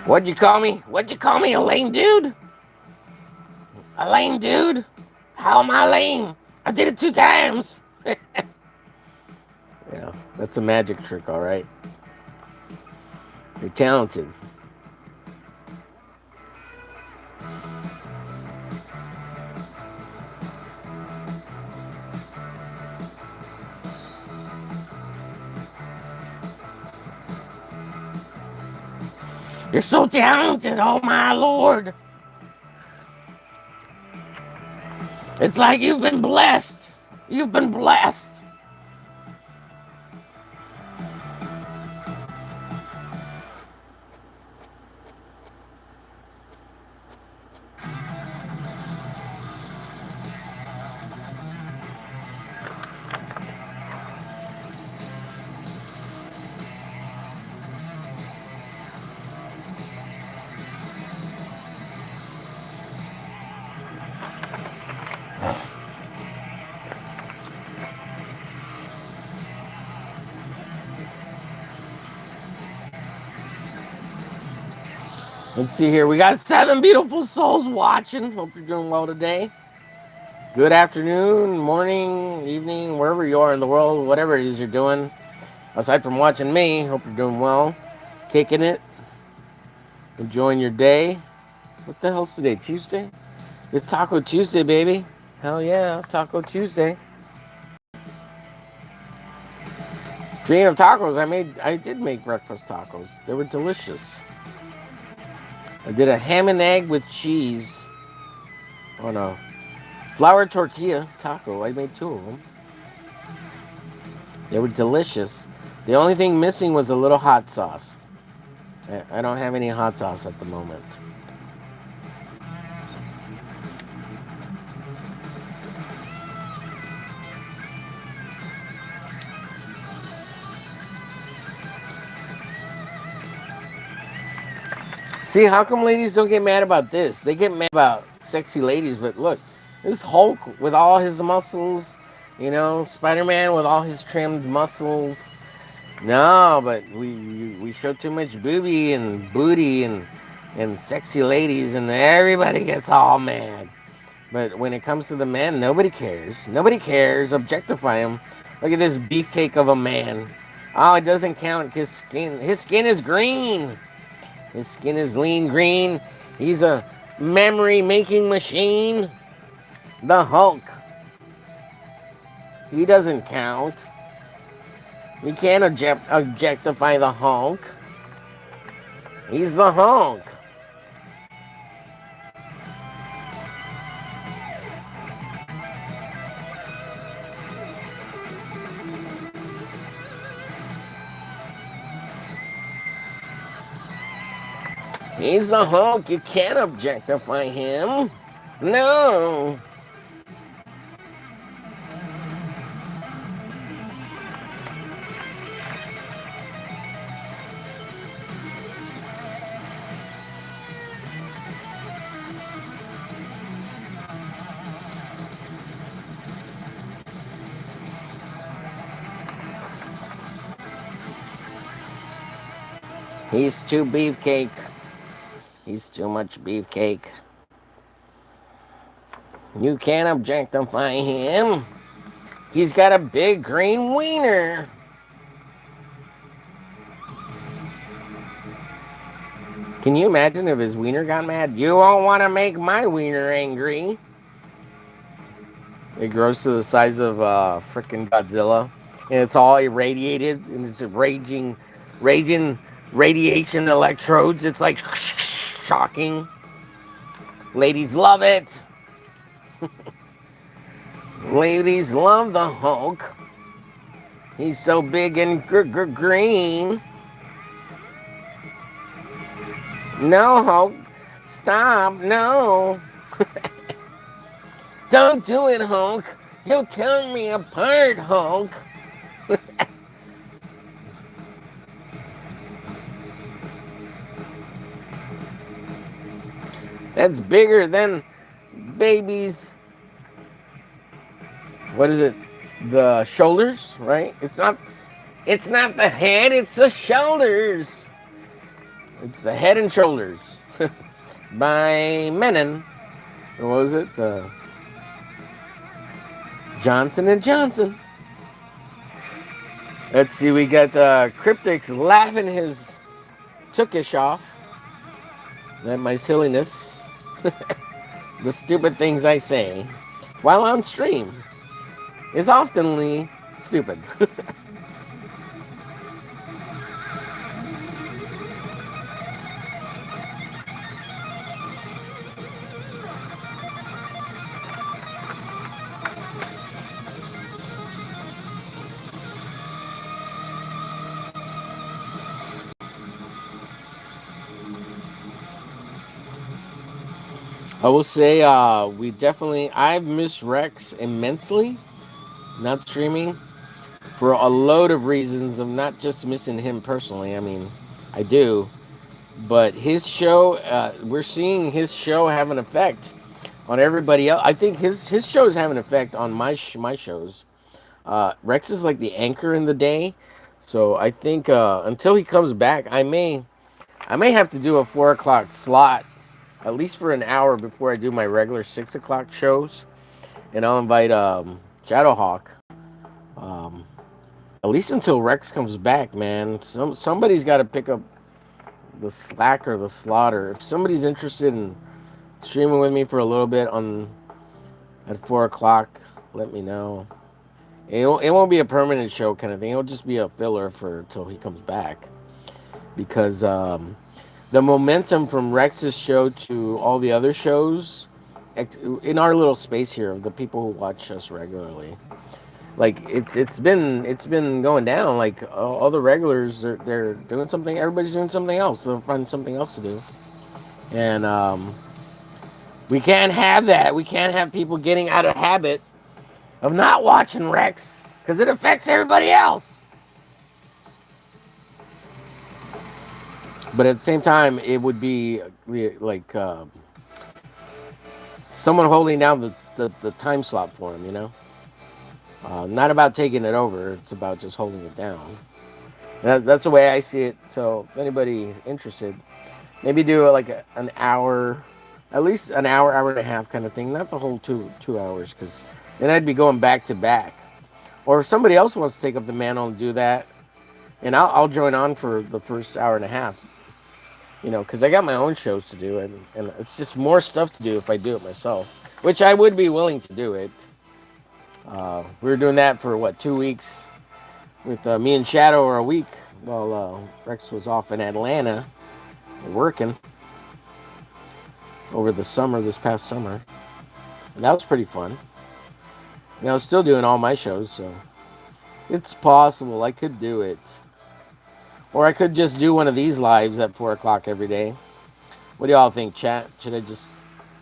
What'd you call me? What'd you call me? A lame dude? A lame dude? How am I lame? I did it 2 times. Yeah, that's a magic trick, all right. You're talented. You're so talented, oh my lord. It's like you've been blessed. You've been blessed. Let's see here. We got 7 beautiful souls watching. Hope you're doing well today. Good afternoon, morning, evening, wherever you are in the world, whatever it is you're doing. Aside from watching me, hope you're doing well. Kicking it. Enjoying your day. What the hell's today? Tuesday? It's Taco Tuesday, baby. Hell yeah, Taco Tuesday. Speaking of tacos, I did make breakfast tacos. They were delicious. I did a ham and egg with cheese on a flour tortilla taco. I made 2 of them. They were delicious. The only thing missing was a little hot sauce. I don't have any hot sauce at the moment. See, how come ladies don't get mad about this? They get mad about sexy ladies, but look, this Hulk with all his muscles, Spider-Man with all his trimmed muscles. No, but we show too much booby and booty and sexy ladies, and everybody gets all mad. But when it comes to the men, nobody cares. Nobody cares. Objectify him. Look at this beefcake of a man. Oh, it doesn't count. His skin is green. His skin is lean green. He's a memory-making machine. The Hulk. He doesn't count. We can't objectify the Hulk. He's the Hulk. He's the Hulk. You can't objectify him. No. He's too beefcake. He's too much beefcake. You can't objectify him. He's got a big green wiener. Can you imagine if his wiener got mad? You won't want to make my wiener angry. It grows to the size of frickin' Godzilla. And it's all irradiated. And it's raging radiation electrodes. It's like shocking. Ladies love it. Ladies love the Hulk. He's so big and green. No, Hulk. Stop. No. Don't do it, Hulk. You'll tear me apart, Hulk. That's bigger than baby's, what is it? The shoulders, right? It's not the head, it's the shoulders. It's the head and shoulders. By Menon. What was it? Johnson and Johnson. Let's see, we got Cryptics laughing his tookish off at my silliness. The stupid things I say while on stream is oftenly stupid. I will say, I've missed Rex immensely, not streaming, for a load of reasons. Of not just missing him personally. I mean, I do, but his show, we're seeing his show have an effect on everybody else. I think his shows have an effect on my shows. Rex is like the anchor in the day, so I think until he comes back, I may have to do a 4 o'clock slot at least for an hour before I do my regular 6 o'clock shows, and I'll invite Shadowhawk. Um, at least until Rex comes back, man. Somebody's got to pick up the slack or the slaughter. If somebody's interested in streaming with me for a little bit on at 4 o'clock, let me know. It won't be a permanent show kind of thing. It'll just be a filler for until he comes back, because the momentum from Rex's show to all the other shows in our little space here of the people who watch us regularly, like it's been going down. Like all the regulars, they're doing something. Everybody's doing something else. They'll find something else to do, and we can't have that. We can't have people getting out of habit of not watching Rex because it affects everybody else. But at the same time, it would be like someone holding down the time slot for him, Not about taking it over, it's about just holding it down. That's the way I see it. So if anybody interested, maybe do an hour, at least an hour, hour and a half kind of thing. Not the whole 2 hours, because then I'd be going back to back. Or if somebody else wants to take up the mantle and do that, and I'll join on for the first hour and a half. Because I got my own shows to do, and it's just more stuff to do if I do it myself, which I would be willing to do it. We were doing that for, 2 weeks with me and Shadow, or a week, while Rex was off in Atlanta working over this past summer. And that was pretty fun. And I was still doing all my shows, so it's possible I could do it. Or I could just do one of these lives at 4 o'clock every day. What do y'all think, chat? Should I just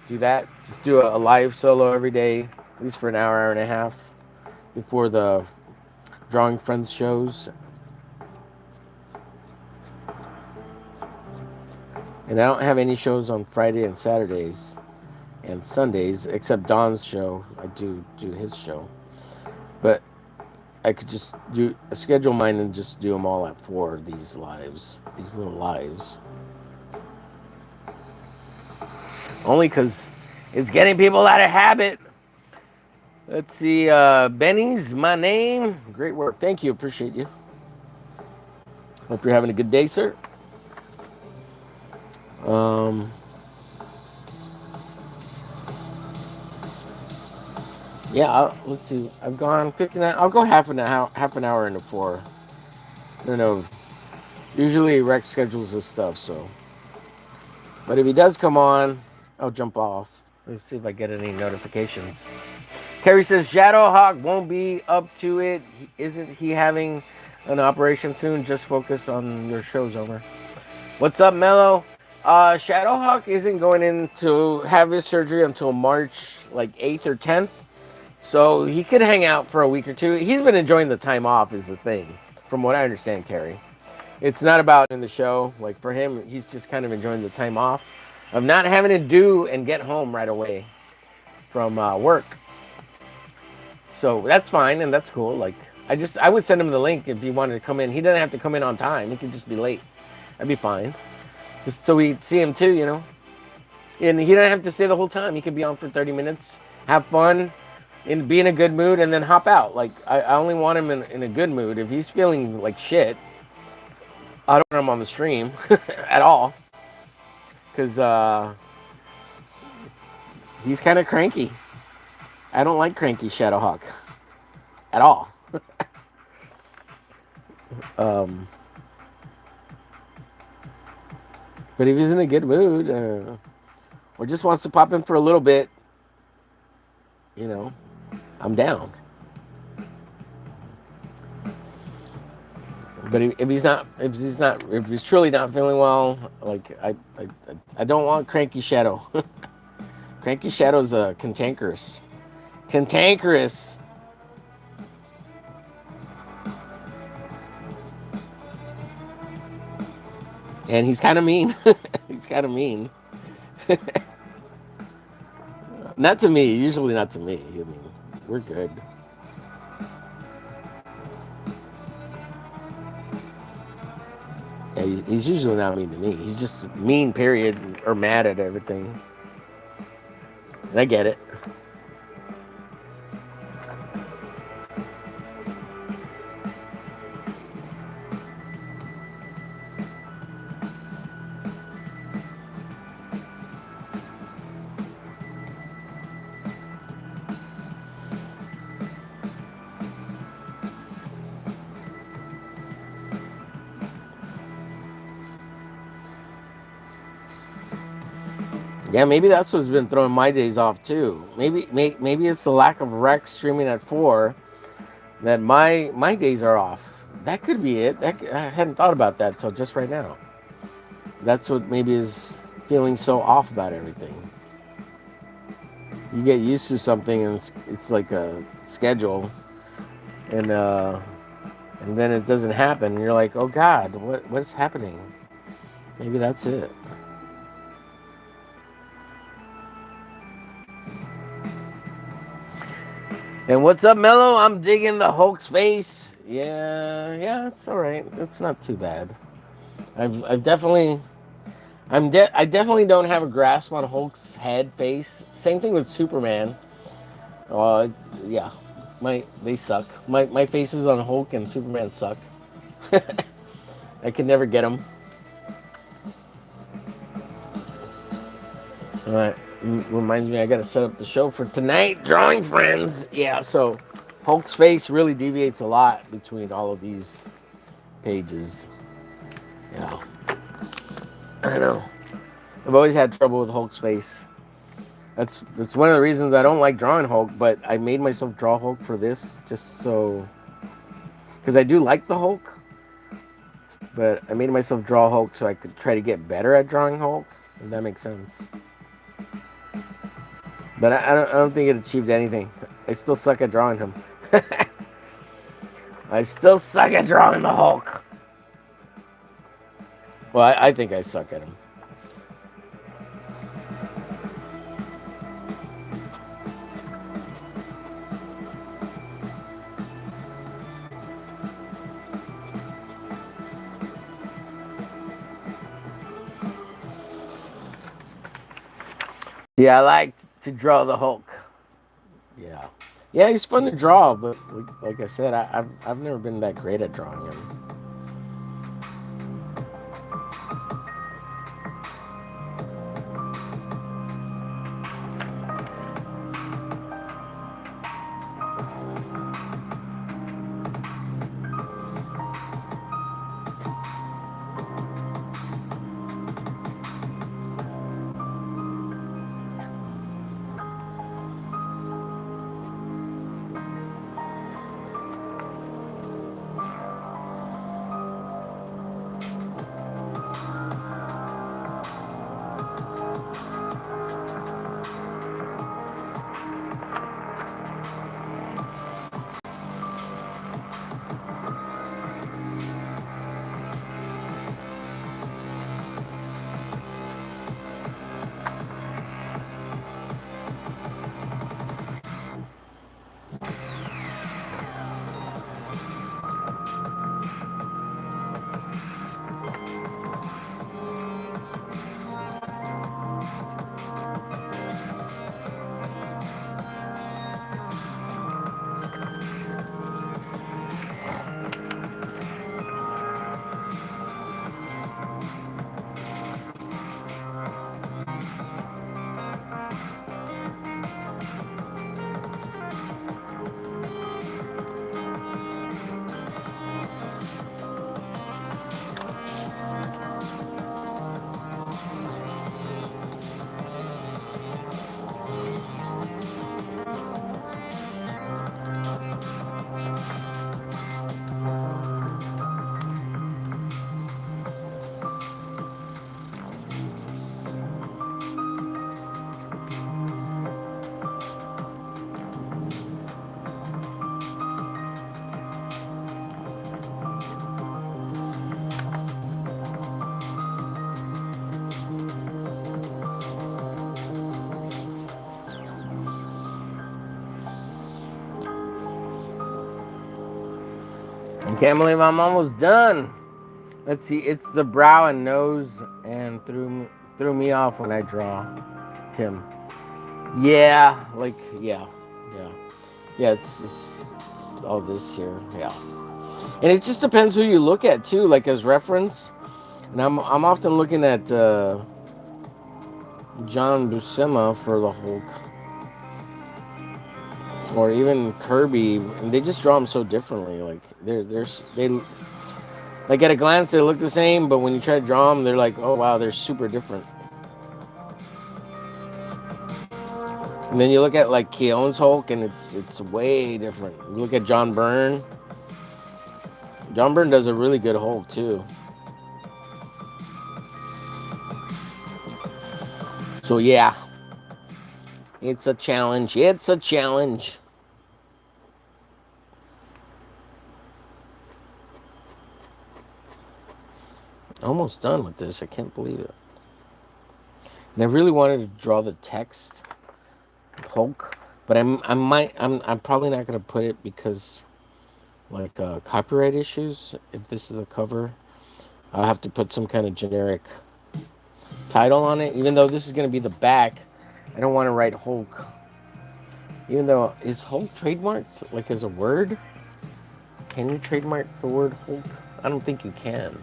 do that? Just do a live solo every day, at least for an hour, hour and a half, before the Drawing Friends shows. And I don't have any shows on Friday and Saturdays and Sundays, except Don's show. I do his show. But I could just schedule mine and just do them all at 4, these little lives. Only because it's getting people out of habit. Let's see, Benny's my name. Great work. Thank you. Appreciate you. Hope you're having a good day, sir. Yeah, let's see. I've gone 59. I'll go half an hour into 4. I don't know. Usually Rex schedules this stuff, so. But if he does come on, I'll jump off. Let's see if I get any notifications. Kerry says Shadowhawk won't be up to it. Isn't he having an operation soon? Just focus on your shows, over. What's up, Mello? Shadowhawk isn't going in to have his surgery until March 8th or 10th. So he could hang out for a week or two. He's been enjoying the time off, is the thing, from what I understand, Kerry. It's not about in the show. Like, for him, he's just kind of enjoying the time off. of not having to do and get home right away from work. So that's fine and that's cool. Like I would send him the link if he wanted to come in. He doesn't have to come in on time. He could just be late. That'd be fine. Just so we see him too, you know. And he doesn't have to stay the whole time. He could be on for 30 minutes, have fun, and be in a good mood, and then hop out. Like I only want him in a good mood. If he's feeling like shit, I don't want him on the stream at all, because he's kind of cranky. I don't like cranky Shadowhawk at all. Um, but if he's in a good mood, or just wants to pop in for a little bit, you know, I'm down. But if he's truly not feeling well, like I don't want Cranky Shadow. Cranky Shadow's cantankerous, cantankerous. And he's kind of mean. He's kind of mean. Not to me. Usually not to me. I mean, we're good. Yeah, he's usually not mean to me. He's just mean, period, or mad at everything. And I get it. Yeah, maybe that's what's been throwing my days off too. Maybe it's the lack of Rex streaming at 4 that my days are off. That could be it. I hadn't thought about that till just right now. That's what maybe is feeling so off about everything. You get used to something and it's like a schedule, and then it doesn't happen. And you're like, oh God, what's happening? Maybe that's it. And what's up, Mello? I'm digging the Hulk's face. Yeah, it's all right. It's not too bad. I've definitely, I definitely don't have a grasp on Hulk's head face. Same thing with Superman. Yeah, they suck. My faces on Hulk and Superman suck. I can never get them. All right. Reminds me, I got to set up the show for tonight. Drawing friends. Yeah, so Hulk's face really deviates a lot between all of these pages. Yeah. I know. I've always had trouble with Hulk's face. That's one of the reasons I don't like drawing Hulk, but I made myself draw Hulk for this just so... Because I do like the Hulk, but I made myself draw Hulk so I could try to get better at drawing Hulk, if that makes sense. But I don't think it achieved anything. I still suck at drawing him. I still suck at drawing the Hulk. Well, I think I suck at him. Yeah, I like to draw the Hulk. Yeah, he's fun to draw, but like I said, I've never been that great at drawing him. I can't believe I'm almost done. Let's see. It's the brow and nose, and threw me off when I draw him. Yeah, like yeah. Yeah, it's all this here. Yeah, and it just depends who you look at too. Like as reference, and I'm often looking at John Buscema for the Hulk, or even Kirby, and they just draw them so differently. Like they like at a glance they look the same, but when you try to draw them, they're like, oh wow, they're super different. And then you look at like Keown's Hulk, and it's way different. You look at John Byrne. John Byrne does a really good Hulk too. So yeah, it's a challenge. It's a challenge. Almost done with this. I can't believe it. And I really wanted to draw the text Hulk, but I'm probably not gonna put it because like copyright issues. If this is the cover, I'll have to put some kind of generic title on it. Even though this is gonna be the back, I don't want to write Hulk. Even though is Hulk trademarked like as a word? Can you trademark the word Hulk? I don't think you can.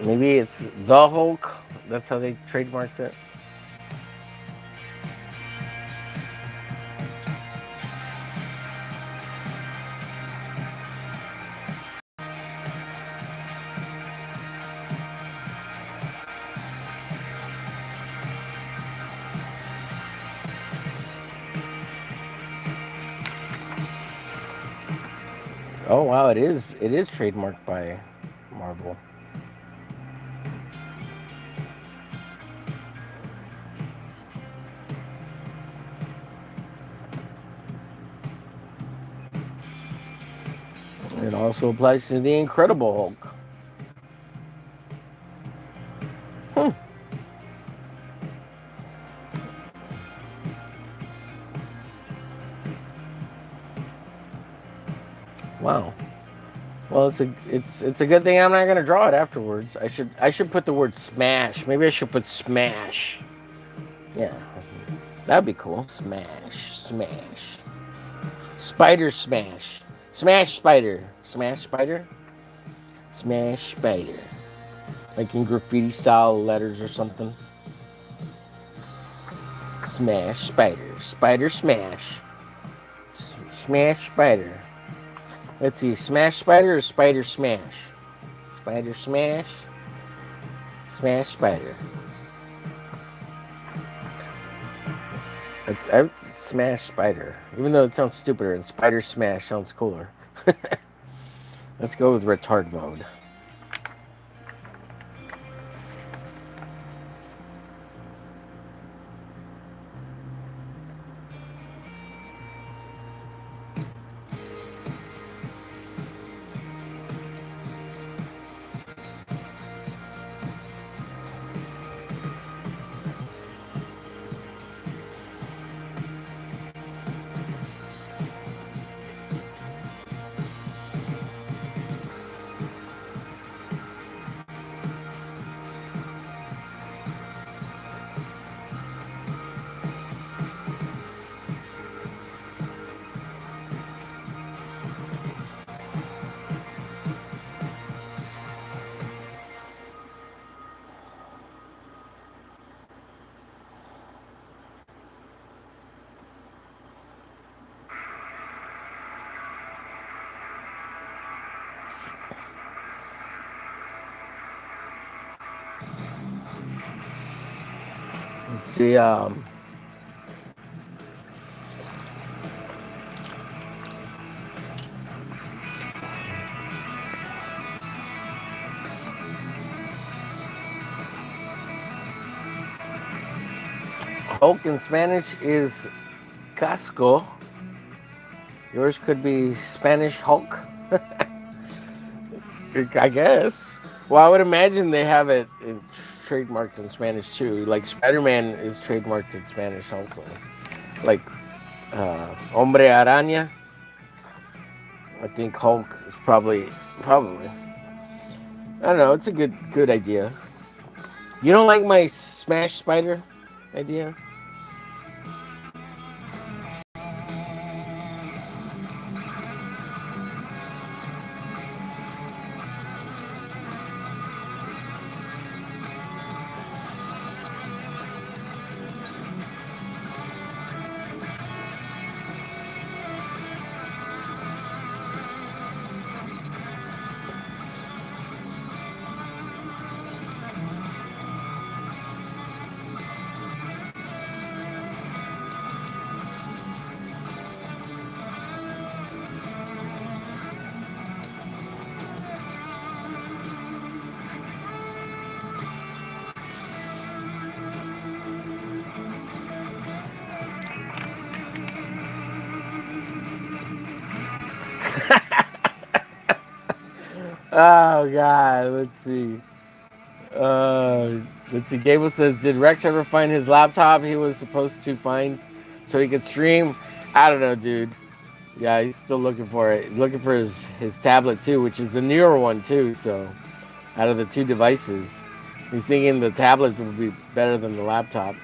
Maybe it's the Hulk. That's how they trademarked it. Oh wow, it is. It is trademarked by Marvel. It also applies to the Incredible Hulk. Hmm. Wow. Well, it's a good thing I'm not gonna draw it afterwards. I should put the word smash. Maybe I should put smash. Yeah, that'd be cool. Smash, smash, spider smash, smash spider, smash spider, smash spider. Like in graffiti style letters or something. Smash spider, spider smash, smash spider. Let's see, smash spider or spider smash? Spider smash, smash spider. I would smash spider, even though it sounds stupider, and spider smash sounds cooler. Let's go with retard mode. Let's see, Hulk in Spanish is casco. Yours could be Spanish Hulk, I guess. Well, I would imagine they have it trademarked in Spanish too. Like Spider-Man is trademarked in Spanish also. Like Hombre Araña. I think Hulk is probably. I don't know. It's a good idea. You don't like my Smash Spider idea? Oh God, let's see. Let's see. Gable says, "Did Rex ever find his laptop he was supposed to find so he could stream?" I don't know, dude. Yeah, he's still looking for it. Looking for his tablet too, which is a newer one too. So, out of the two devices, he's thinking the tablet would be better than the laptop.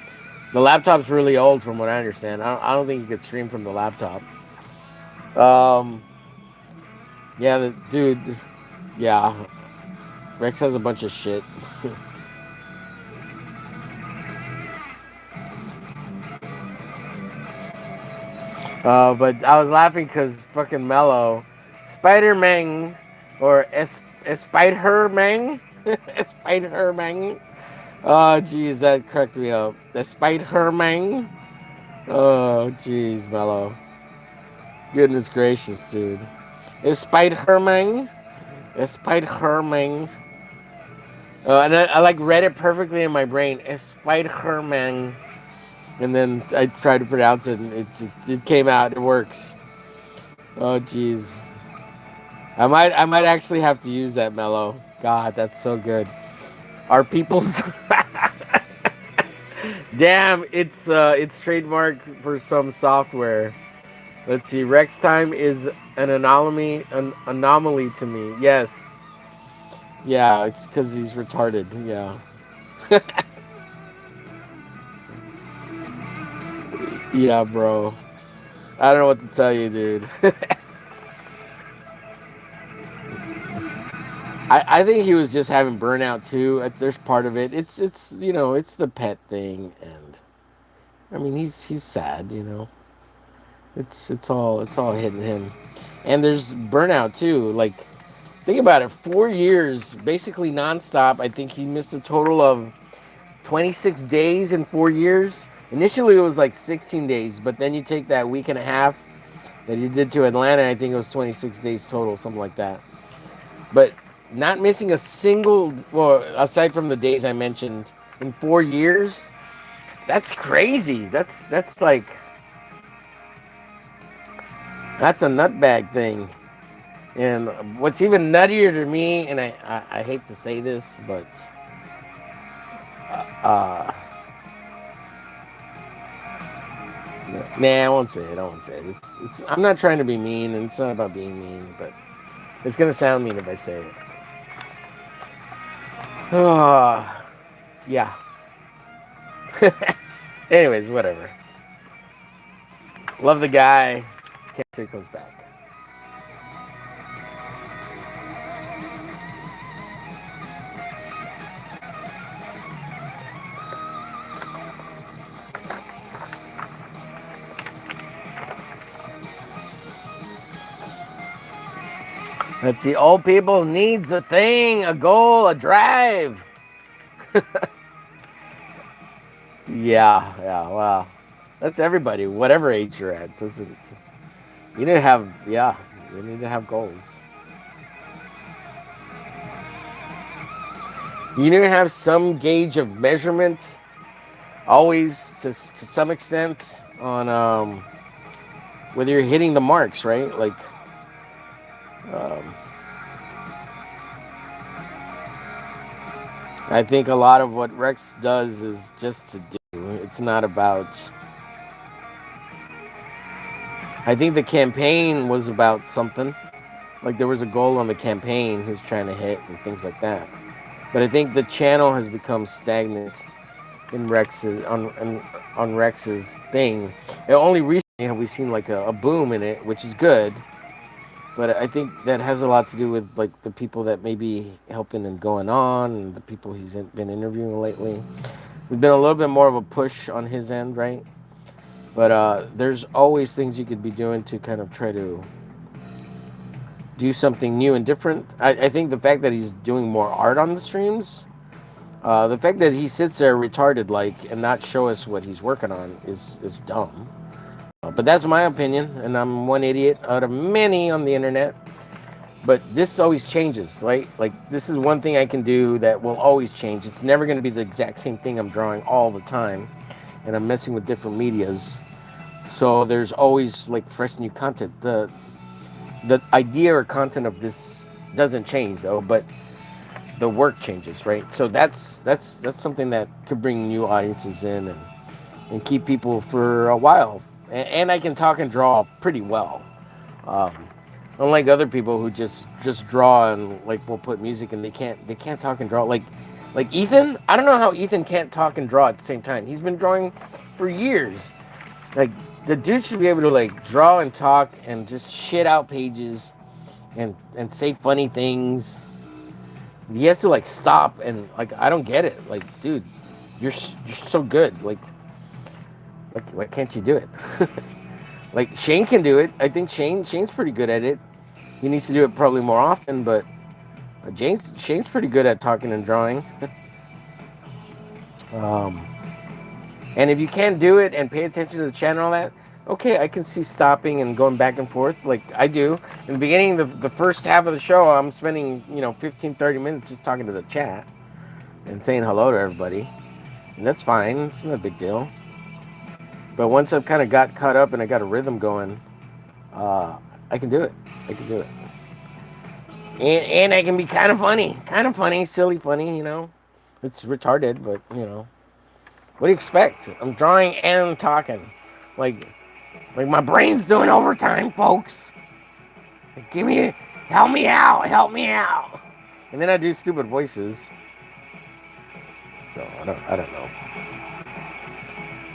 The laptop's really old, from what I understand. I don't think you could stream from the laptop. Um, yeah, dude. Yeah, Rex has a bunch of shit. But I was laughing because fucking Mello, Spider-Man, or Spider-Man, Spider-Man. Oh, jeez, that cracked me up. The Spider-Man. Oh, jeez, Mello. Goodness gracious, dude. It's Spider-Man. It's Spider-Man. And I like read it perfectly in my brain. It's Spider-Man. And then I tried to pronounce it, and it came out. It works. Oh, jeez. I might actually have to use that, Mello. God, that's so good. Our people's damn, it's trademarked for some software. Let's see. Rex time is an anomaly to me. Yes. Yeah, it's because he's retarded. Yeah. Yeah, bro. I don't know what to tell you, dude. I think he was just having burnout too. There's part of it. It's the pet thing, and I mean he's sad. It's all hitting him, and there's burnout too. Like think about it, 4 years basically nonstop. I think he missed a total of 26 days in 4 years. Initially it was like 16 days, but then you take that week and a half that he did to Atlanta. I think it was 26 days total, something like that. But not missing a single, well, aside from the days I mentioned, in 4 years, that's crazy. That's like that's a nutbag thing. And what's even nuttier to me, and I hate to say this, but uh, nah, I won't say it. I won't say it. It's. I'm not trying to be mean, and it's not about being mean, but it's gonna sound mean if I say it. Yeah. Anyways, whatever. Love the guy. Can't say it goes back. Let's see. Old people needs a thing, a goal, a drive. Yeah. Well, that's everybody, whatever age you're at. Doesn't you need to have? Yeah, you need to have goals. You need to have some gauge of measurement always to some extent on whether you're hitting the marks, right? Like um, I think a lot of what Rex does is just to do. It's not about. I think the campaign was about something. Like there was a goal on the campaign who's trying to hit and things like that. But I think the channel has become stagnant in on Rex's thing. And only recently have we seen like a boom in it, which is good. But I think that has a lot to do with like the people that may be helping and going on, and the people he's been interviewing lately. There's been a little bit more of a push on his end, right? But there's always things you could be doing to kind of try to do something new and different. I think the fact that he's doing more art on the streams, the fact that he sits there retarded like and not show us what he's working on is dumb. But that's my opinion, and I'm one idiot out of many on the internet. But this always changes, right? Like this is one thing I can do that will always change. It's never going to be the exact same thing I'm drawing all the time, and I'm messing with different medias. So there's always like fresh new content. The idea or content of this doesn't change though, but the work changes, right? So that's something that could bring new audiences in and keep people for a while. And I can talk and draw pretty well. Um, Unlike other people who just draw and like will put music and they can't talk and draw like Ethan. I don't know how Ethan can't talk and draw at the same time. He's been drawing for years. Like the dude should be able to like draw and talk and just shit out pages and say funny things. He has to like stop and like I don't get it. Like dude, you're so good. Like why can't you do it? Like Shane can do it. I think Shane's pretty good at it. He needs to do it probably more often, but Shane's pretty good at talking and drawing. um, and if you can't do it and pay attention to the chat and all that, okay, I can see stopping and going back and forth like I do. In the beginning, the first half of the show, I'm spending 15, 30 minutes just talking to the chat and saying hello to everybody, and that's fine. It's not a big deal. But once I've kind of got caught up and I got a rhythm going, I can do it. I can do it. And I can be kind of funny, silly funny, It's retarded, but, What do you expect? I'm drawing and talking. Like my brain's doing overtime, folks. Like, help me out. And then I do stupid voices. So, I don't know.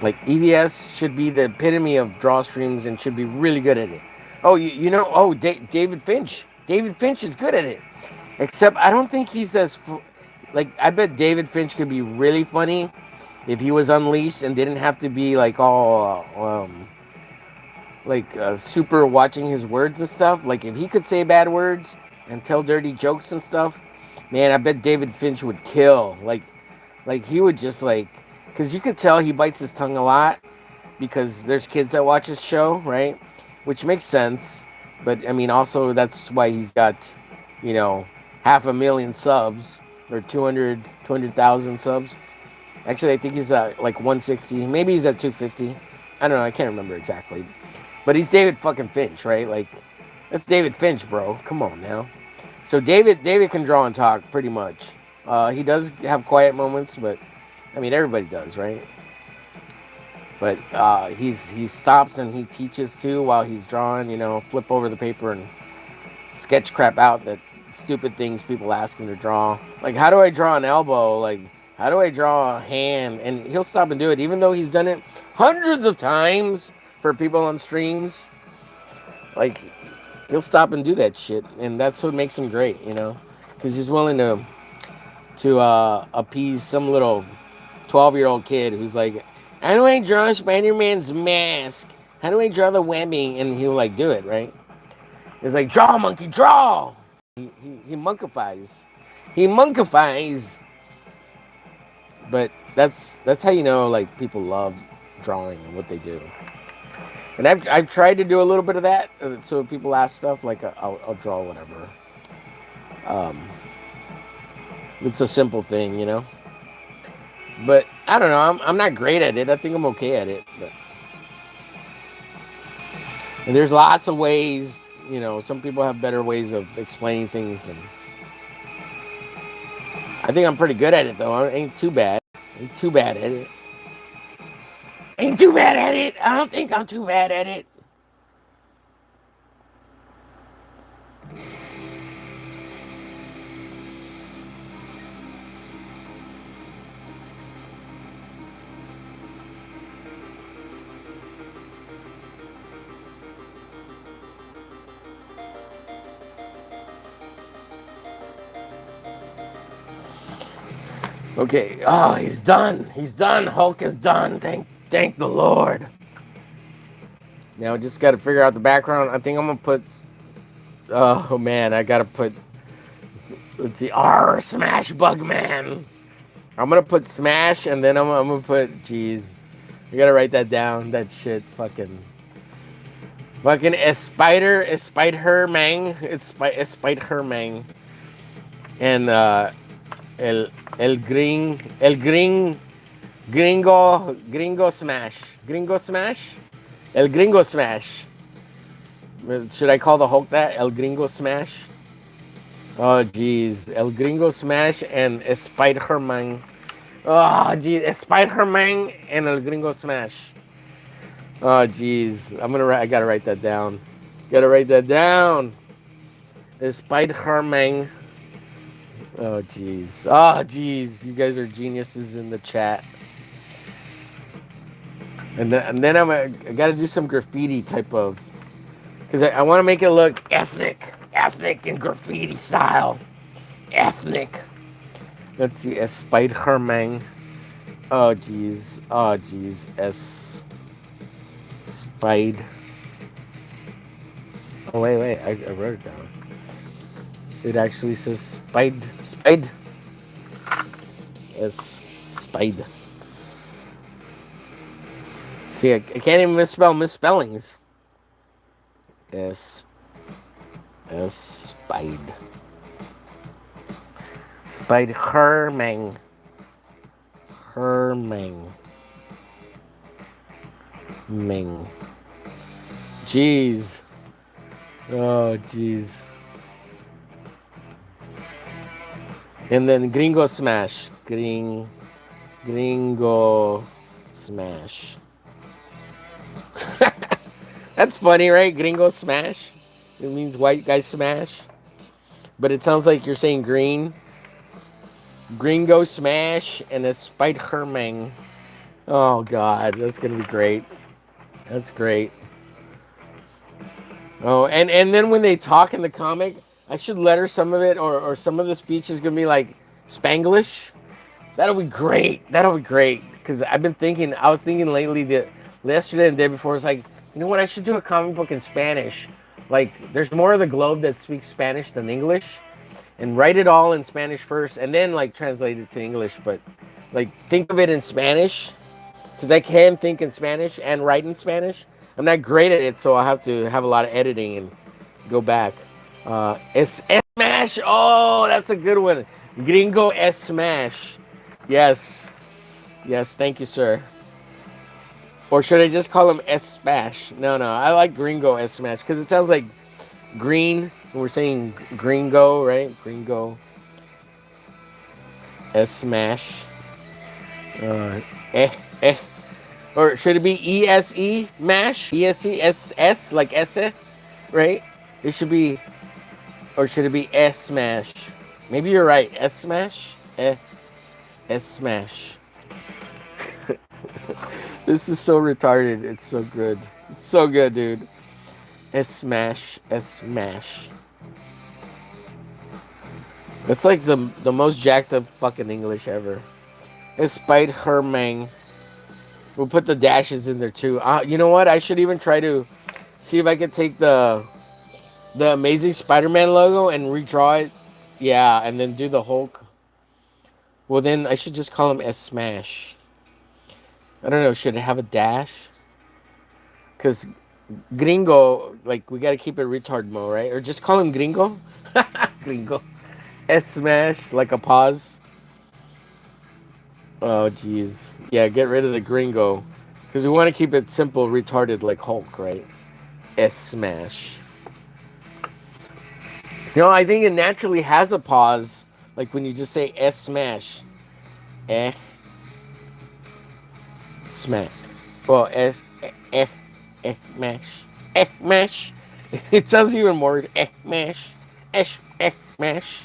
Like EVS should be the epitome of draw streams and should be really good at it. Oh, David Finch. David Finch is good at it. Except I don't think he's I bet David Finch could be really funny if he was unleashed and didn't have to be like all super watching his words and stuff. Like if he could say bad words and tell dirty jokes and stuff, man, I bet David Finch would kill. Like he would just because you could tell he bites his tongue a lot because there's kids that watch his show, right? Which makes sense. But I mean, also that's why he's got, 500,000 subs or 200,000 subs. Actually, I think he's at like 160. Maybe he's at 250. I don't know. I can't remember exactly. But he's David fucking Finch, right? Like, that's David Finch, bro. Come on now. So David can draw and talk pretty much. He does have quiet moments, but I mean, everybody does, right? But he stops and he teaches too while he's drawing. Flip over the paper and sketch crap out that stupid things people ask him to draw. Like, how do I draw an elbow? Like, how do I draw a hand? And he'll stop and do it, even though he's done it hundreds of times for people on streams. Like, he'll stop and do that shit, and that's what makes him great, because he's willing to appease some little 12-year-old kid who's like, how do I draw Spider-Man's mask? How do I draw the webbing? And he'll do it, right? It's like, draw, monkey, draw. He monkifies. He monkifies. But that's how people love drawing and what they do. And I've tried to do a little bit of that. So if people ask stuff, I'll draw whatever. It's a simple thing, But I don't know. I'm not great at it. I think I'm okay at it. But and there's lots of ways. You know, some people have better ways of explaining things, and I think I'm pretty good at it though. I ain't too bad. Ain't too bad at it. Ain't too bad at it. I don't think I'm too bad at it. Okay. Oh, he's done. He's done. Hulk is done. Thank the Lord. Now I just got to figure out the background. I think I'm gonna put. Oh man, I gotta put. Let's see. R Smash Bugman. I'm gonna put Smash, and then I'm gonna put. Jeez, you gotta write that down. That shit, fucking Spider Mang. It's Spider Mang, and el Gringo Smash, El Gringo Smash. Should I call the Hulk that El Gringo Smash? Oh jeez, El Gringo Smash and Spider Man. Oh jeez, Spider Man and El Gringo Smash. Oh jeez, I gotta write that down. Gotta write that down. Spider Man. Oh jeez. Oh jeez, you guys are geniuses in the chat. And then I gotta do some graffiti type of, because I want to make it look ethnic and graffiti style, ethnic. Let's see, Spider-Man. Oh jeez, Spide. Oh wait, I wrote it down. It actually says Spide, Spide. See, I can't even misspell misspellings. Spide. Hermang. Ming. Jeez. Oh, jeez. And then Gringo Smash. Gringo Smash. That's funny, right? Gringo Smash. It means white guy smash. But it sounds like you're saying green. Gringo Smash and a Spider-Man. Oh, God. That's going to be great. That's great. Oh, and then when they talk in the comic, I should letter some of it, or some of the speech is going to be like Spanglish. That'll be great. That'll be great. Because I was thinking lately that yesterday and the day before, it's like, you know what? I should do a comic book in Spanish. Like, there's more of the globe that speaks Spanish than English. And write it all in Spanish first, and then, like, translate it to English. But, like, think of it in Spanish. Because I can think in Spanish and write in Spanish. I'm not great at it, so I'll have to have a lot of editing and go back. Smash. Oh, that's a good one. Gringo S Smash. Yes. Yes, thank you, sir. Or should I just call him S Smash? No, I like Gringo S Smash because it sounds like green. We're saying Gringo, right? Gringo S Smash. Eh, eh. Or should it be ESE Mash? ESE like esse, right? It should be, or should it be S Smash? Maybe you're right. S Smash? S Smash. This is so retarded. It's so good. It's so good, dude. S Smash. That's like the most jacked up fucking English ever. Spider-Man. We'll put the dashes in there too. You know what? I should even try to see if I could take the Amazing Spider-Man logo and redraw it. Yeah, and then do the Hulk. Well, then I should just call him S Smash. I don't know. Should it have a dash? Because Gringo, like, we got to keep it retard mode, right? Or just call him Gringo. Gringo. S Smash, like a pause. Oh, geez. Yeah, get rid of the gringo. Because we want to keep it simple, retarded like Hulk, right? S smash. I think it naturally has a pause. Like when you just say S smash. Eh, smash. Well, S, mash. Mash. It sounds even more. Mash. Mash.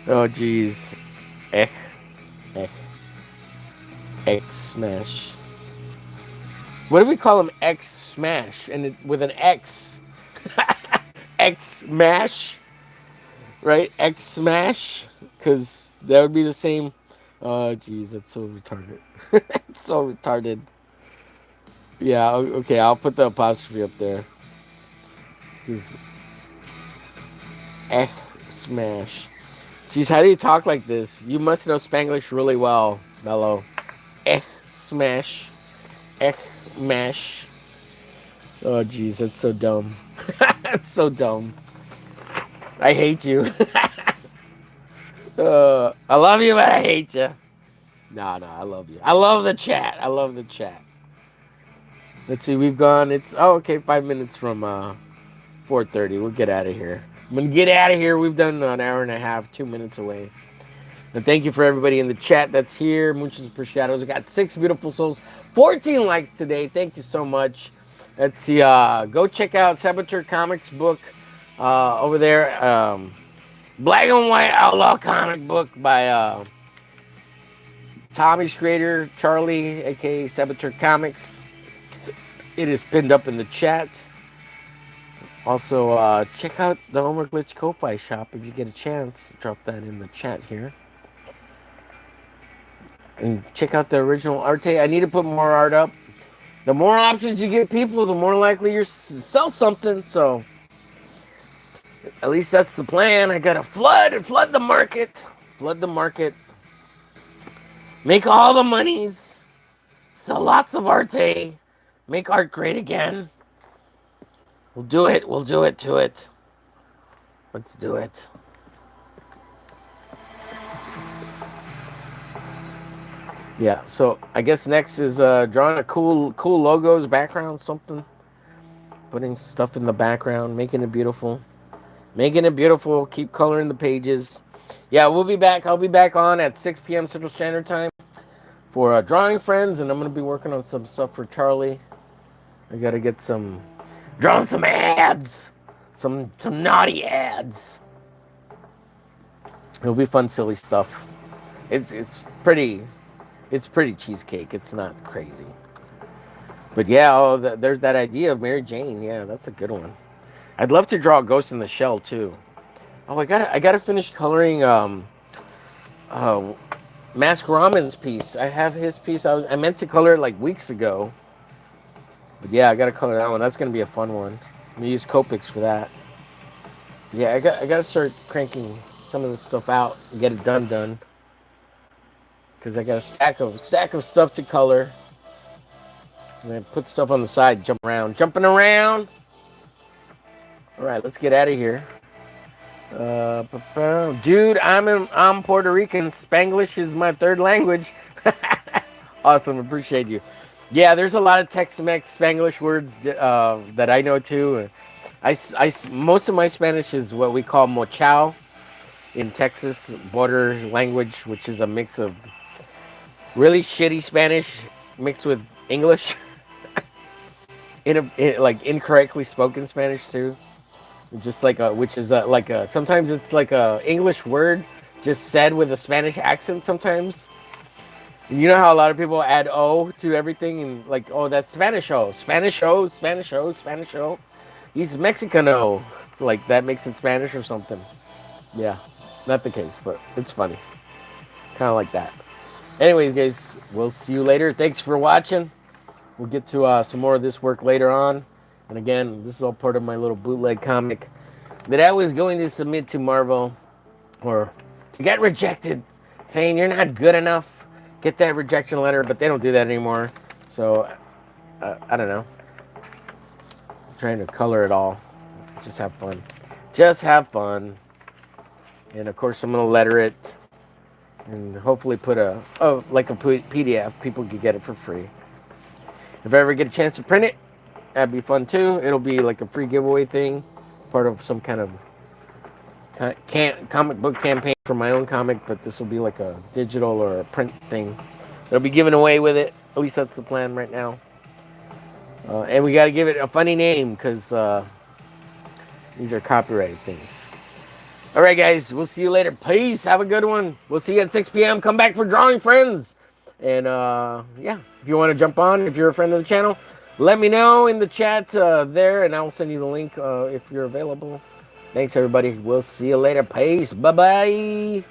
Oh, geez. Eh, eh, X smash. What do we call him? X smash, and with an X. X mash, right? X smash, because that would be the same. Oh, geez, that's so retarded. It's so retarded. Yeah, okay, I'll put the apostrophe up there. Because X smash. Geez, how do you talk like this? You must know Spanglish really well, Mello. X smash. X mash. Oh, geez, that's so dumb. That's so dumb. I hate you. I love you, but I hate you. No, I love you. I love the chat. I love the chat. Let's see, we've gone. It's okay. 5 minutes from 4:30. We'll get out of here. I'm gonna get out of here. We've done an hour and a half, 2 minutes away. And thank you for everybody in the chat that's here. Muchos appreciados. I got 6 beautiful souls, 14 likes today. Thank you so much. Let's see. Go check out Saboteur Comics book over there. Black and White Outlaw comic book by Tommy's creator, Charlie, aka Saboteur Comics. It is pinned up in the chat. Also, check out the Homer Glitch Ko-Fi shop if you get a chance. Drop that in the chat here. And check out the original arte. I need to put more art up. The more options you give people, the more likely you're to sell something. So, at least that's the plan. I gotta flood the market. Flood the market. Make all the monies. Sell lots of arte. Make art great again. We'll do it. We'll do it to it. Let's do it. Yeah, so I guess next is drawing a cool logos, background, something. Putting stuff in the background, making it beautiful. Making it beautiful. Keep coloring the pages. Yeah, we'll be back. I'll be back on at 6 p.m. Central Standard Time for Drawing Friends, and I'm going to be working on some stuff for Charlie. I got to get drawing some ads. Some naughty ads. It'll be fun, silly stuff. It's pretty cheesecake. It's not crazy. But yeah, there's that idea of Mary Jane. Yeah, that's a good one. I'd love to draw a Ghost in the Shell too. Oh, I gotta finish coloring Mask Ramen's piece. I have his piece. I meant to color it like weeks ago. But yeah, I gotta color that one. That's gonna be a fun one. I'm gonna use Copics for that. Yeah, I gotta start cranking some of this stuff out and get it done. Because I got a stack of stuff to color. And then put stuff on the side, jumping around. All right, let's get out of here. Dude, I'm Puerto Rican. Spanglish is my third language. Awesome, appreciate you. Yeah, there's a lot of Tex-Mex Spanglish words that I know too. Most of my Spanish is what we call mochao in Texas, border language, which is a mix of really shitty Spanish mixed with English. Like incorrectly spoken Spanish too. Just like sometimes it's like a English word just said with a Spanish accent sometimes. And you know how a lot of people add O to everything and like, oh, that's Spanish O. He's Mexicano. Like that makes it Spanish or something. Yeah, not the case, but it's funny. Kind of like that. Anyways, guys, we'll see you later. Thanks for watching. We'll get to some more of this work later on. And again, this is all part of my little bootleg comic that I was going to submit to Marvel or to get rejected, saying you're not good enough. Get that rejection letter, but they don't do that anymore. So, I don't know. I'm trying to color it all. Just have fun. And of course, I'm going to letter it. and hopefully put like a PDF. People could get it for free. If I ever get a chance to print it, that'd be fun too. It'll be like a free giveaway thing, part of some kind of comic book campaign for my own comic. But this will be like a digital or a print thing. It'll be given away with it. At least that's the plan right now. And we got to give it a funny name because these are copyrighted things. All right, guys. We'll see you later. Peace. Have a good one. We'll see you at 6 p.m. Come back for drawing, friends. And yeah, if you want to jump on, if you're a friend of the channel, let me know in the chat there, and I'll send you the link if you're available. Thanks, everybody. We'll see you later. Peace. Bye-bye.